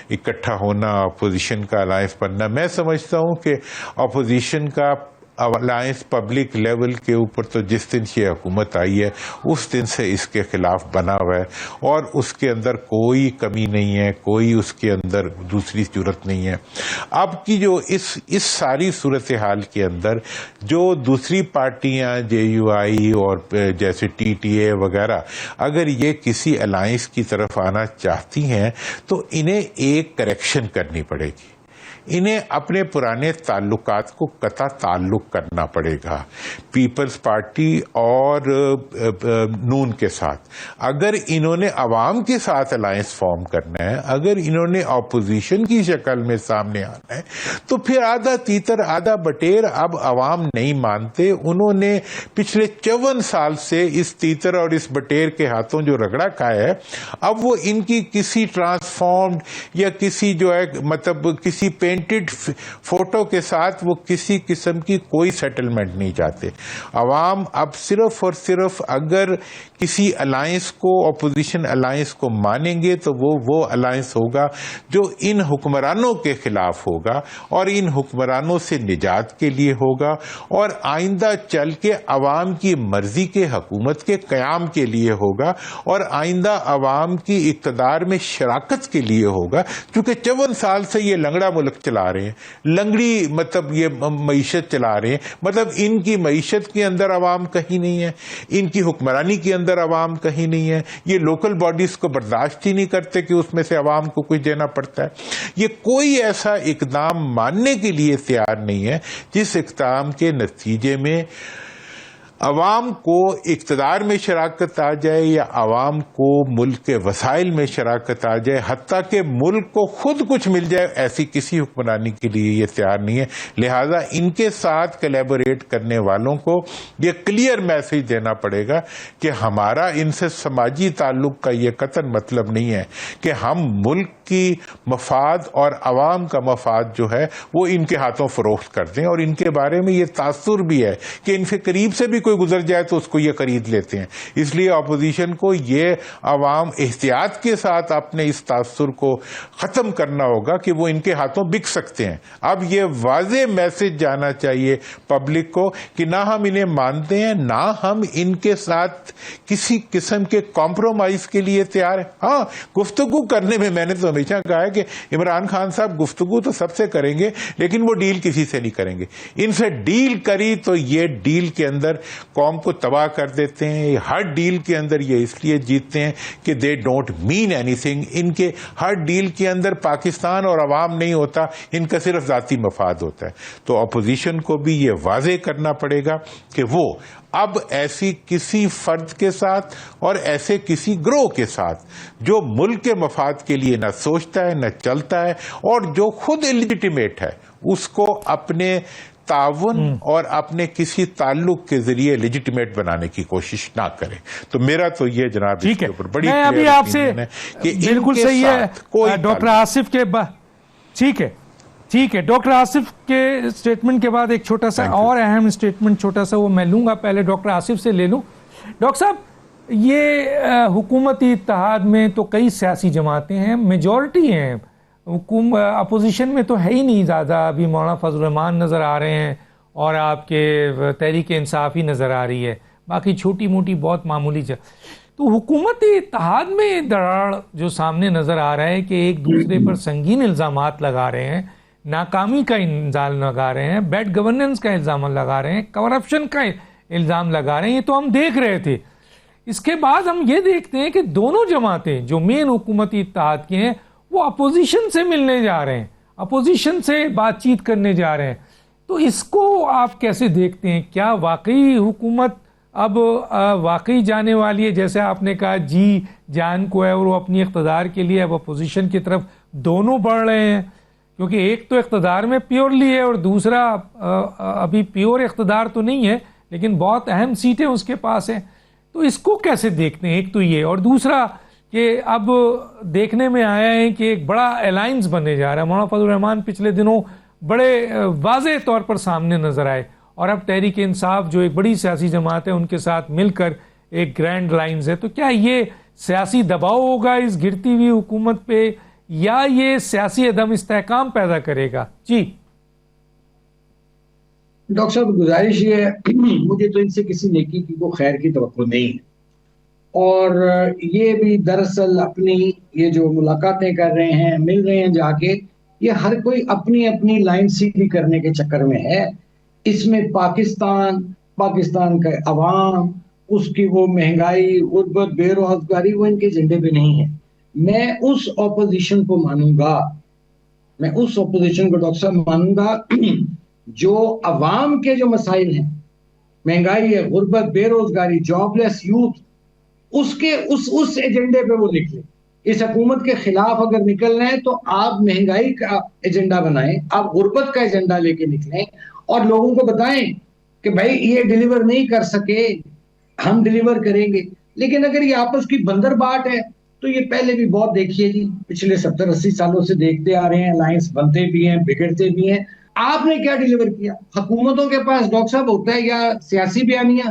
اکٹھا ہونا، اپوزیشن کا الائنس بننا، میں سمجھتا ہوں کہ اپوزیشن کا الائنس پبلک لیول کے اوپر تو جس دن یہ حکومت آئی ہے اس دن سے اس کے خلاف بنا ہوا ہے، اور اس کے اندر کوئی کمی نہیں ہے، کوئی اس کے اندر دوسری صورت نہیں ہے. اب کی جو اس ساری صورتحال کے اندر جو دوسری پارٹیاں جے یو آئی اور جیسے ٹی ٹی اے وغیرہ اگر یہ کسی الائنس کی طرف آنا چاہتی ہیں تو انہیں ایک کریکشن کرنی پڑے گی. انہیں اپنے پرانے تعلقات کو قطع تعلق کرنا پڑے گا پیپلز پارٹی اور نون کے ساتھ. اگر انہوں نے عوام کے ساتھ الائنس فارم کرنا ہے، اگر انہوں نے اپوزیشن کی شکل میں سامنے آنا ہے، تو پھر آدھا تیتر آدھا بٹیر اب عوام نہیں مانتے. انہوں نے پچھلے 54 سال سے اس تیتر اور اس بٹیر کے ہاتھوں جو رگڑا کھایا ہے، اب وہ ان کی کسی ٹرانسفارمڈ یا کسی جو ہے مطلب کسی پینٹڈ فوٹو کے ساتھ وہ کسی قسم کی کوئی سیٹلمنٹ نہیں چاہتے. عوام اب صرف اور صرف اگر کسی الائنس کو، اپوزیشن الائنس کو مانیں گے تو وہ الائنس ہوگا جو ان حکمرانوں کے خلاف ہوگا اور ان حکمرانوں سے نجات کے لیے ہوگا، اور آئندہ چل کے عوام کی مرضی کے حکومت کے قیام کے لیے ہوگا، اور آئندہ عوام کی اقتدار میں شراکت کے لیے ہوگا. کیونکہ 54 سال سے یہ لنگڑا ملک چلا رہے ہیں، لنگڑی مطلب یہ معیشت چلا رہے ہیں، مطلب ان کی معیشت کے اندر عوام کہیں نہیں ہے، ان کی حکمرانی کے اندر عوام کہیں نہیں ہے. یہ لوکل باڈیز کو برداشت ہی نہیں کرتے کہ اس میں سے عوام کو کچھ دینا پڑتا ہے. یہ کوئی ایسا اقدام ماننے کے لیے تیار نہیں ہے جس اقدام کے نتیجے میں عوام کو اقتدار میں شراکت آ جائے یا عوام کو ملک کے وسائل میں شراکت آ جائے، حتیٰ کہ ملک کو خود کچھ مل جائے، ایسی کسی حکمرانی کے لیے یہ تیار نہیں ہے. لہذا ان کے ساتھ کولیبوریٹ کرنے والوں کو یہ کلیئر میسج دینا پڑے گا کہ ہمارا ان سے سماجی تعلق کا یہ قطعاً مطلب نہیں ہے کہ ہم ملک کی مفاد اور عوام کا مفاد جو ہے وہ ان کے ہاتھوں فروخت کر دیں. اور ان کے بارے میں یہ تاثر بھی ہے کہ ان سے قریب سے بھی کوئی گزر جائے تو اس کو یہ خرید لیتے ہیں. اس لیے اپوزیشن کو یہ عوام احتیاط کے ساتھ اپنے اس تاثر کو ختم کرنا ہوگا کہ وہ ان کے ہاتھوں بک سکتے ہیں. اب یہ واضح میسج جانا چاہیے پبلک کو کہ نہ ہم انہیں مانتے ہیں، نہ ہم ان کے ساتھ کسی قسم کے کمپرومائز کے لیے تیار ہیں. ہاں، گفتگو کرنے میں میں نے تو ہمیشہ کہا ہے کہ عمران خان صاحب گفتگو تو سب سے کریں گے لیکن وہ ڈیل کسی سے نہیں کریں گے. ان سے ڈیل کری تو یہ ڈیل کے اندر قوم کو تباہ کر دیتے ہیں. ہر ڈیل کے اندر یہ اس لیے جیتتے ہیں کہ they don't mean anything. ان کے ہر ڈیل کے اندر پاکستان اور عوام نہیں ہوتا، ان کا صرف ذاتی مفاد ہوتا ہے. تو اپوزیشن کو بھی یہ واضح کرنا پڑے گا کہ وہ اب ایسی کسی فرد کے ساتھ اور ایسے کسی گروہ کے ساتھ جو ملک کے مفاد کے لیے نہ سوچتا ہے نہ چلتا ہے اور جو خود اللیجیٹیمیٹ ہے، اس کو اپنے تعاون اور اپنے کسی تعلق کے ذریعے لیجیٹیمیٹ بنانے کی کوشش نہ کرے. تو میرا تو یہ جناب اس کے اوپر بڑی میں ابھی آپ سے بالکل صحیح ہے ڈاکٹر آصف کے ٹھیک ہے ٹھیک ہے، ڈاکٹر آصف کے اسٹیٹمنٹ کے بعد ایک چھوٹا سا اور اہم اسٹیٹمنٹ چھوٹا سا وہ میں لوں گا، پہلے ڈاکٹر آصف سے لے لوں. ڈاکٹر صاحب، یہ حکومتی اتحاد میں تو کئی سیاسی جماعتیں ہیں، میجورٹی ہیں، اپوزیشن میں تو ہے ہی نہیں زیادہ. ابھی مولانا فضل الرحمان نظر آ رہے ہیں اور آپ کے تحریک انصاف ہی نظر آ رہی ہے، باقی چھوٹی موٹی بہت معمولی تو حکومتی اتحاد میں دراڑ جو سامنے نظر آ رہا ہے کہ ایک دوسرے پر سنگین الزامات لگا رہے ہیں، ناکامی کا الزام لگا رہے ہیں، بیڈ گورننس کا الزام لگا رہے ہیں، کرپشن کا الزام لگا رہے ہیں. یہ تو ہم دیکھ رہے تھے. اس کے بعد ہم یہ دیکھتے ہیں کہ دونوں جماعتیں جو مین حکومتی اتحاد کی ہیں وہ اپوزیشن سے ملنے جا رہے ہیں، اپوزیشن سے بات چیت کرنے جا رہے ہیں. تو اس کو آپ کیسے دیکھتے ہیں؟ کیا واقعی حکومت اب واقعی جانے والی ہے، جیسے آپ نے کہا جی جان کو ہے اور وہ اپنی اقتدار کے لیے اب اپوزیشن کی طرف دونوں بڑھ رہے ہیں؟ کیونکہ ایک تو اقتدار میں پیورلی ہے اور دوسرا ابھی پیور اقتدار تو نہیں ہے لیکن بہت اہم سیٹیں اس کے پاس ہیں. تو اس کو کیسے دیکھتے ہیں؟ ایک تو یہ، اور دوسرا کہ اب دیکھنے میں آیا ہے کہ ایک بڑا الائنس بننے جا رہا ہے. مولانا فضل الرحمان پچھلے دنوں بڑے واضح طور پر سامنے نظر آئے اور اب تحریک انصاف جو ایک بڑی سیاسی جماعت ہے ان کے ساتھ مل کر ایک گرینڈ الائنس ہے. تو کیا یہ سیاسی دباؤ ہوگا اس گرتی ہوئی حکومت پہ یا یہ سیاسی عدم استحکام پیدا کرے گا؟ جی ڈاکٹر صاحب، گزارش یہ ہے، مجھے تو ان سے کسی نیکی کی کو خیر کی توقع نہیں ہے، اور یہ بھی دراصل اپنی یہ جو ملاقاتیں کر رہے ہیں، مل رہے ہیں جا کے، یہ ہر کوئی اپنی اپنی لائن سیدھی کرنے کے چکر میں ہے. اس میں پاکستان کا عوام، اس کی وہ مہنگائی، غربت، بے روزگاری، وہ ان کے ایجنڈے پہ نہیں ہے. میں اس اپوزیشن کو مانوں گا، ڈاکٹر صاحب مانوں گا جو عوام کے جو مسائل ہیں، مہنگائی ہے، غربت، بے روزگاری، جاب لیس یوتھ، اس ایجنڈے پہ وہ نکلے. اس حکومت کے خلاف اگر نکل رہے ہیں تو آپ مہنگائی کا ایجنڈا بنائیں، آپ غربت کا ایجنڈا لے کے نکلیں اور لوگوں کو بتائیں کہ بھائی یہ ڈیلیور نہیں کر سکے، ہم ڈیلیور کریں گے. لیکن اگر یہ آپس کی بندر باٹ ہے تو یہ پہلے بھی بہت دیکھیے جی، پچھلے 70-80 سالوں سے دیکھتے آ رہے ہیں، الائنس بنتے بھی ہیں، بگڑتے بھی ہیں. آپ نے کیا ڈیلیور کیا؟ حکومتوں کے پاس ڈاکٹر صاحب ہوتا ہے یا سیاسی بیانیہ،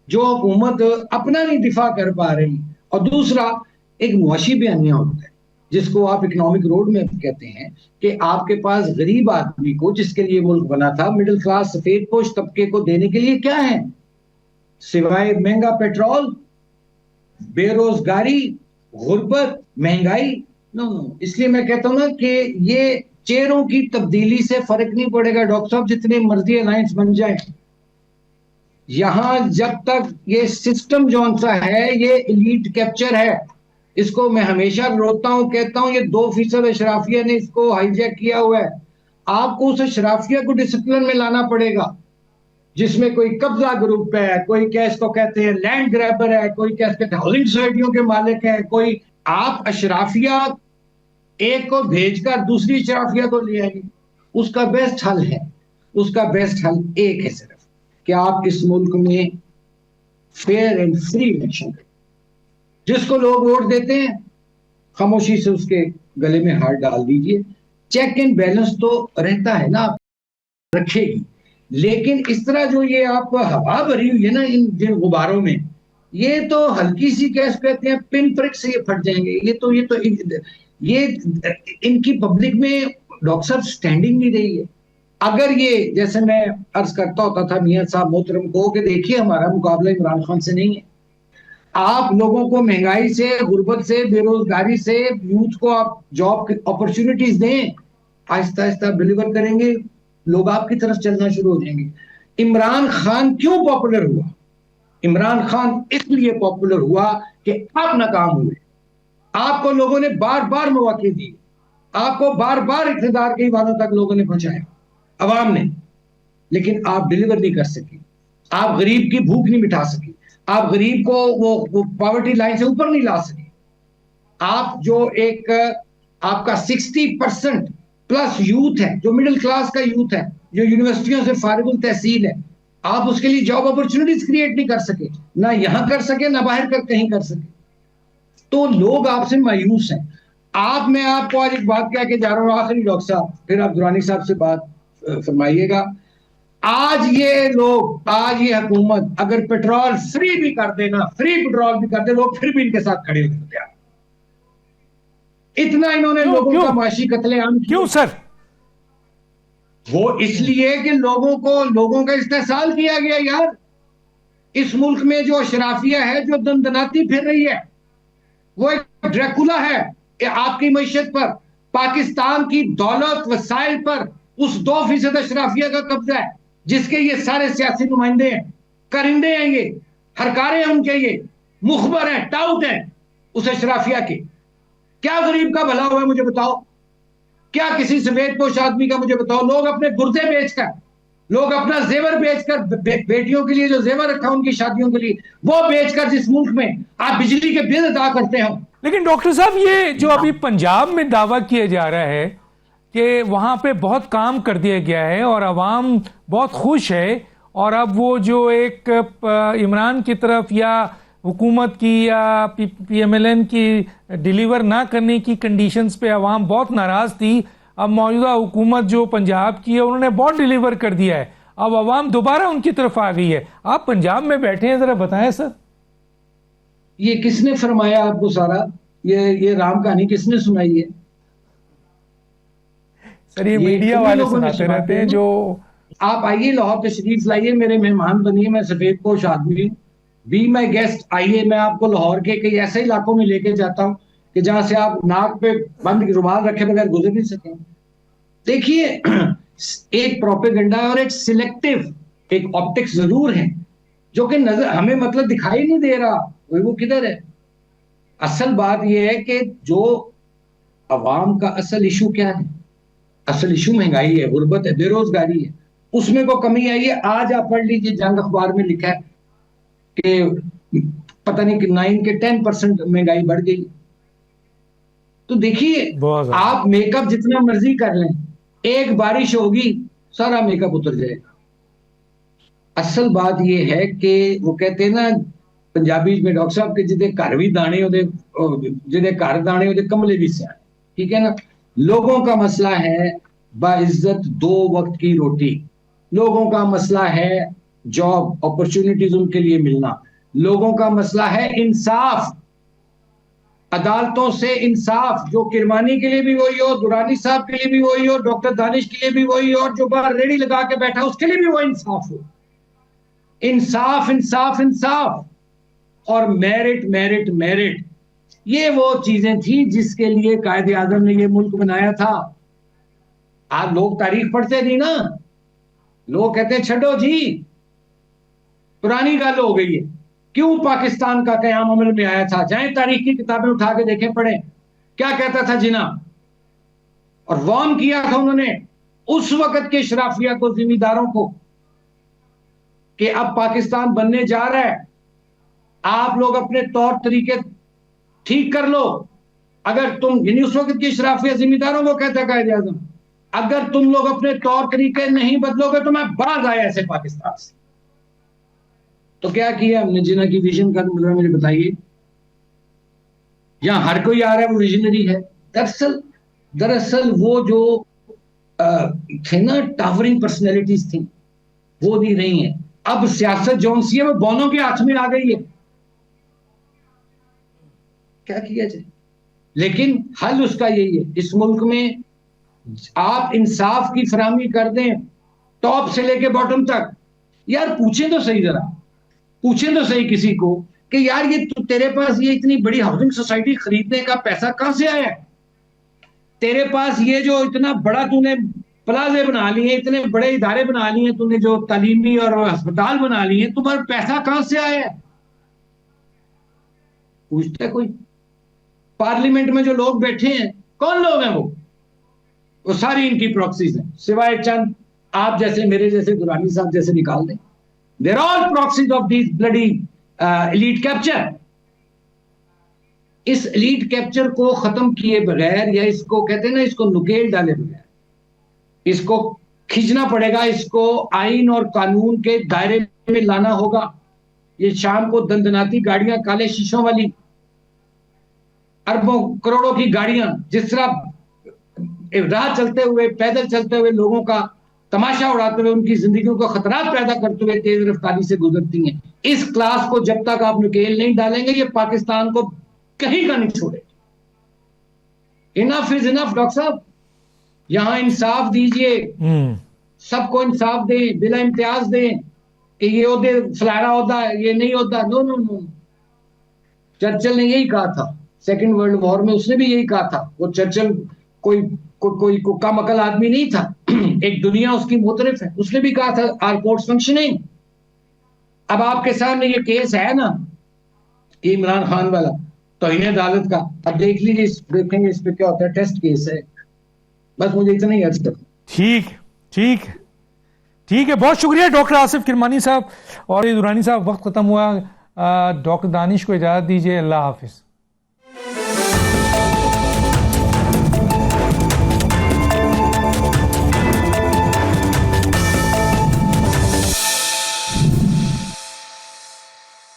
جو حکومت اپنا نہیں دفاع کر پا رہی، اور دوسرا ایک معاشی بیانیہ ہوتا ہے جس کو آپ اکنامک روڈ میں کہتے ہیں کہ آپ کے پاس غریب آدمی کو، جس کے لیے ملک بنا تھا، مڈل کلاس سفید پوش طبقے کو دینے کے لیے کیا ہے سوائے مہنگا پیٹرول، بے روزگاری، غربت، مہنگائی؟ نو. اس لیے میں کہتا ہوں نا کہ یہ چہروں کی تبدیلی سے فرق نہیں پڑے گا ڈاکٹر صاحب، جتنے مرضی الائنس بن جائیں. یہاں جب تک یہ سسٹم جون سا ہے، یہ ایلیٹ کیپچر ہے. اس کو میں ہمیشہ روتا ہوں، کہتا ہوں یہ 2% اشرافیہ نے اس کو ہائی جیک کیا ہوا ہے. آپ کو اس اشرافیہ کو ڈسپلن میں لانا پڑے گا، جس میں کوئی قبضہ گروپ ہے، کوئی کیس کو کہتے ہیں لینڈ گریبر ہے، کوئی کیس کہتے ہیں ہاؤسنگ سوسائٹیوں کے مالک ہیں، کوئی. آپ اشرافیہ ایک کو بھیج کر دوسری اشرافیہ کو لے آئیں. اس کا بیسٹ حل ہے، اس کا بیسٹ حل ایک ہے صرف، کہ آپ اس ملک میں فیئر اینڈ فری الیکشن کریں. جس کو لوگ ووٹ دیتے ہیں خاموشی سے اس کے گلے میں ہاتھ ڈال دیجئے. چیک اینڈ بیلنس تو رہتا ہے نا، آپ رکھے گی. لیکن اس طرح جو یہ آپ ہوا بھری ہوئی ہے نا ان جن غباروں میں، یہ تو ہلکی سی کیس کہتے ہیں پن پرک سے یہ پھٹ جائیں گے. یہ ان کی پبلک میں ڈاکٹر صاحب سٹینڈنگ نہیں رہی ہے. اگر یہ جیسے میں عرض کرتا ہوتا تھا میاں صاحب محترم کو کہ دیکھیے ہمارا مقابلہ عمران خان سے نہیں ہے. آپ لوگوں کو مہنگائی سے، غربت سے، بے روزگاری سے، یوتھ کو آپ جاب اپرچونٹیز دیں، آہستہ آہستہ ڈیلیور کریں گے، لوگ آپ کی طرف چلنا شروع ہو جائیں گے. عمران خان کیوں پاپولر ہوا؟ عمران خان اس لیے پاپولر ہوا کہ آپ ناکام ہوئے. آپ کو لوگوں نے بار بار مواقع دی، آپ کو بار بار اقتدار کے ایوانوں تک لوگوں نے پہنچایا، عوام نے، لیکن آپ ڈیلیور نہیں کر سکے. آپ غریب کی بھوک نہیں مٹا سکے، آپ غریب کو وہ پاورٹی لائن سے اوپر نہیں لا سکے. آپ جو ایک آپ کا 60% پلس یوتھ ہے، جو مڈل کلاس کا یوتھ ہے، جو یونیورسٹیوں سے فارغ التحصیل ہے، آپ اس کے لیے جاب اپرچونٹیز کریٹ نہیں کر سکے، نہ یہاں کر سکے نہ باہر کہیں کر سکے. تو لوگ آپ سے مایوس ہیں. میں آپ کو آج ایک بات کہہ کے جا رہا ہوں آخری، ڈاکٹر صاحب پھر آپ درانی صاحب سے بات فرمائیے گا. آج یہ حکومت اگر پیٹرول فری بھی کر دے نا، فری پیٹرول بھی کر دے، لوگ پھر بھی ان کے ساتھ کھڑے ہوتے ہیں. اتنا انہوں نے لوگوں کا معاشی قتل عام کیا. کیوں سر؟ وہ اس لیے کہ لوگوں کا استحصال کیا گیا. یار اس ملک میں جو اشرافیہ ہے جو دندناتی پھر رہی ہے، وہ ایک ڈریکولا ہے کہ آپ کی معیشت پر، پاکستان کی دولت وسائل پر اس 2% اشرافیہ کا قبضہ ہے جس کے یہ سارے سیاسی نمائندے ہیں، کرندے ہیں، یہ ہرکارے ہیں ان کے، یہ مخبر ہیں، ٹاؤٹ ہیں اس اشرافیہ کے. کیا غریب کا بھلا ہوا ہے مجھے بتاؤ؟ کیا کسی سفید پوش آدمی کا مجھے بتاؤ؟ لوگ اپنے گردے بیچ کر، لوگ اپنا زیور بیچ کر، بیٹیوں کے لیے جو زیور رکھا ان کی شادیوں کے لیے وہ بیچ کر، جس ملک میں آپ بجلی کے بل ادا کرتے ہو. لیکن ڈاکٹر صاحب یہ جو ابھی پنجاب میں دعویٰ کیا جا رہا ہے کہ وہاں پہ بہت کام کر دیا گیا ہے اور عوام بہت خوش ہے، اور اب وہ جو ایک عمران کی طرف یا حکومت کی یا پی ایم ایل این کی ڈیلیور نہ کرنے کی کنڈیشنز پہ عوام بہت ناراض تھی، اب موجودہ حکومت جو پنجاب کی ہے انہوں نے بہت ڈیلیور کر دیا ہے، اب عوام دوبارہ ان کی طرف آ گئی ہے. آپ پنجاب میں بیٹھے ہیں، ذرا بتائیں سر. یہ کس نے فرمایا آپ کو سارا؟ یہ رام کہانی کس نے سنائی ہے؟ سر یہ میڈیا والے سناتے رہتے ہیں. جو آپ آئیے لاہور تشریف لائیے، میرے مہمان بنیے، میں سفید پوش آدمی ہوں، بی مائی گیسٹ. آئیے میں آپ کو لاہور کے کئی ایسے علاقوں میں لے کے جاتا ہوں کہ جہاں سے آپ ناک پہ بند رومال رکھے بغیر گزر نہیں سکیں. دیکھیے ایک پروپیگنڈا اور ایک سلیکٹیو ایک آپٹکس ضرور ہے جو کہ نظر ہمیں مطلب دکھائی نہیں دے رہا وہ کدھر ہے. اصل بات یہ ہے کہ جو عوام کا اصل ایشو کیا ہے؟ اصل ایشو مہنگائی ہے، غربت ہے، بے روزگاری ہے. اس میں کو کمی آئی ہے. آج آپ پڑھ لیجئے جنگ اخبار میں لکھا ہے کہ پتہ نہیں کہ 9 کے 10% مہنگائی بڑھ گئی. تو دیکھیے آپ میک اپ جتنا مرضی کر لیں، ایک بارش ہوگی سارا میک اپ اتر جائے گا. اصل بات یہ ہے کہ وہ کہتے ہیں نا پنجابی میں ڈاکٹر صاحب کے جدے گھر بھی دانے ہوتے کملے بھی سیانے. ٹھیک ہے نا؟ لوگوں کا مسئلہ ہے باعزت 2 وقت کی روٹی، لوگوں کا مسئلہ ہے جاب اپرچونٹیز ان کے لیے ملنا، لوگوں کا مسئلہ ہے انصاف، عدالتوں سے انصاف، جو کرمانی کے لیے بھی وہی ہو، درانی صاحب کے لیے بھی وہی ہو، ڈاکٹر دانش کے لیے بھی وہی ہو، اور جو باہر ریڑی لگا کے بیٹھا اس کے لیے بھی وہ انصاف ہو. انصاف انصاف انصاف اور میرٹ میرٹ میرٹ، یہ وہ چیزیں تھیں جس کے لیے قائد اعظم نے یہ ملک بنایا تھا. آج لوگ تاریخ پڑھتے نہیں نا، لوگ کہتے ہیں چھڈو جی پرانی گل ہو گئی ہے. کیوں پاکستان کا قیام عمل میں آیا تھا؟ جائیں تاریخ کی کتابیں اٹھا کے دیکھیں، پڑھیں کیا کہتا تھا جناح. اور وارن کیا تھا انہوں نے اس وقت کے اشرافیہ کو، ذمہ داروں کو، کہ اب پاکستان بننے جا رہا ہے، آپ لوگ اپنے طور طریقے ٹھیک کر لو. اگر تم، یعنی اس وقت کی اشرافیہ ذمہ داروں کو کہتا ہے قائد اعظم، اگر تم لوگ اپنے طور طریقے نہیں بدلو گے تو میں باز آیا ایسے پاکستان سے. تو کیا کیا ہم نے؟ جناح کی ویژن کا مطلب مجھے بتائیے. یہاں ہر کوئی آ رہا ہے وہ ویژنری ہے. دراصل وہ جو تھے نا ٹاورنگ پرسنالٹیز تھیں وہ نہیں رہی ہیں. اب سیاست جون سی ہے وہ بونوں کے ہاتھ میں آ گئی ہے. کیا کیا جائے؟ لیکن حل اس کا یہی ہے، اس ملک میں آپ انصاف کی فراہمی کر دیں ٹاپ سے لے کے باٹم تک. یار پوچھیں تو صحیح، ذرا پوچھیں تو صحیح کسی کو کہ یار یہ تیرے پاس یہ اتنی بڑی ہاؤسنگ سوسائٹی خریدنے کا پیسہ کہاں سے آیا ہے؟ تیرے پاس یہ جو اتنا بڑا تو نے پلازے بنا لیے، اتنے بڑے ادارے بنا لیے، تو نے جو تعلیمی اور ہسپتال بنا لیے، تمہارا پیسہ کہاں سے آیا ہے؟ پوچھتا ہے کوئی؟ پارلیمنٹ میں جو لوگ بیٹھے ہیں کون لوگ ہیں؟ وہ ساری ان کی پراکسیز ہیں، سوائے چند آپ جیسے، میرے جیسے، درانی صاحب جیسے نکال دیں. They're all proxies of these bloody elite capture. Us elite capture کو ختم کیے بغیر، یا اس کو کہتے ہیں نا اس کو نکیل ڈالے بغیر، اس کو کھینچنا پڑے گا، اس کو آئین اور قانون کے دائرے میں لانا ہوگا. یہ شام کو دندناتی گاڑیاں کالے شیشوں والی اربوں کروڑوں کی گاڑیاں جس طرح راہ چلتے ہوئے پیدل چلتے ہوئے لوگوں کا تماشا اڑاتے ہوئے ان کی زندگیوں کو خطرات پیدا کرتے ہوئے تیز رفتاری سے گزرتی ہیں. اس کلاس کو جب تک آپ نکیل نہیں ڈالیں گے یہ پاکستان کو کہیں کا نہیں چھوڑے. انف از انف ڈاکٹر صاحب, یہاں انصاف دیجئے, سب کو انصاف دیں, بلا امتیاز دیں کہ یہ عہدے فلانا عہدہ ہے یہ نہیں ہوتا. نو نو نو, چرچل نے یہی کہا تھا سیکنڈ ورلڈ وار میں, اس نے بھی یہی کہا تھا. وہ چرچل کوئی کم عقل آدمی نہیں تھا, ایک دنیا اس کی معترف ہے. اس نے بھی کہا تھا آر کورٹس فنکشننگ. اب آپ کے سامنے یہ کیس ہے نا یہ عمران خان والا توہین عدالت کا, اب دیکھ لیجیے, دیکھیں گے اس پہ کیا ہوتا ہے. ٹیسٹ کیس ہے. بس مجھے اتنا ہی عرض کرنا. ٹھیک ہے, بہت شکریہ ڈاکٹر آصف کرمانی صاحب. اور یہ درانی صاحب, وقت ختم ہوا. ڈاکٹر دانش کو اجازت دیجیے. اللہ حافظ.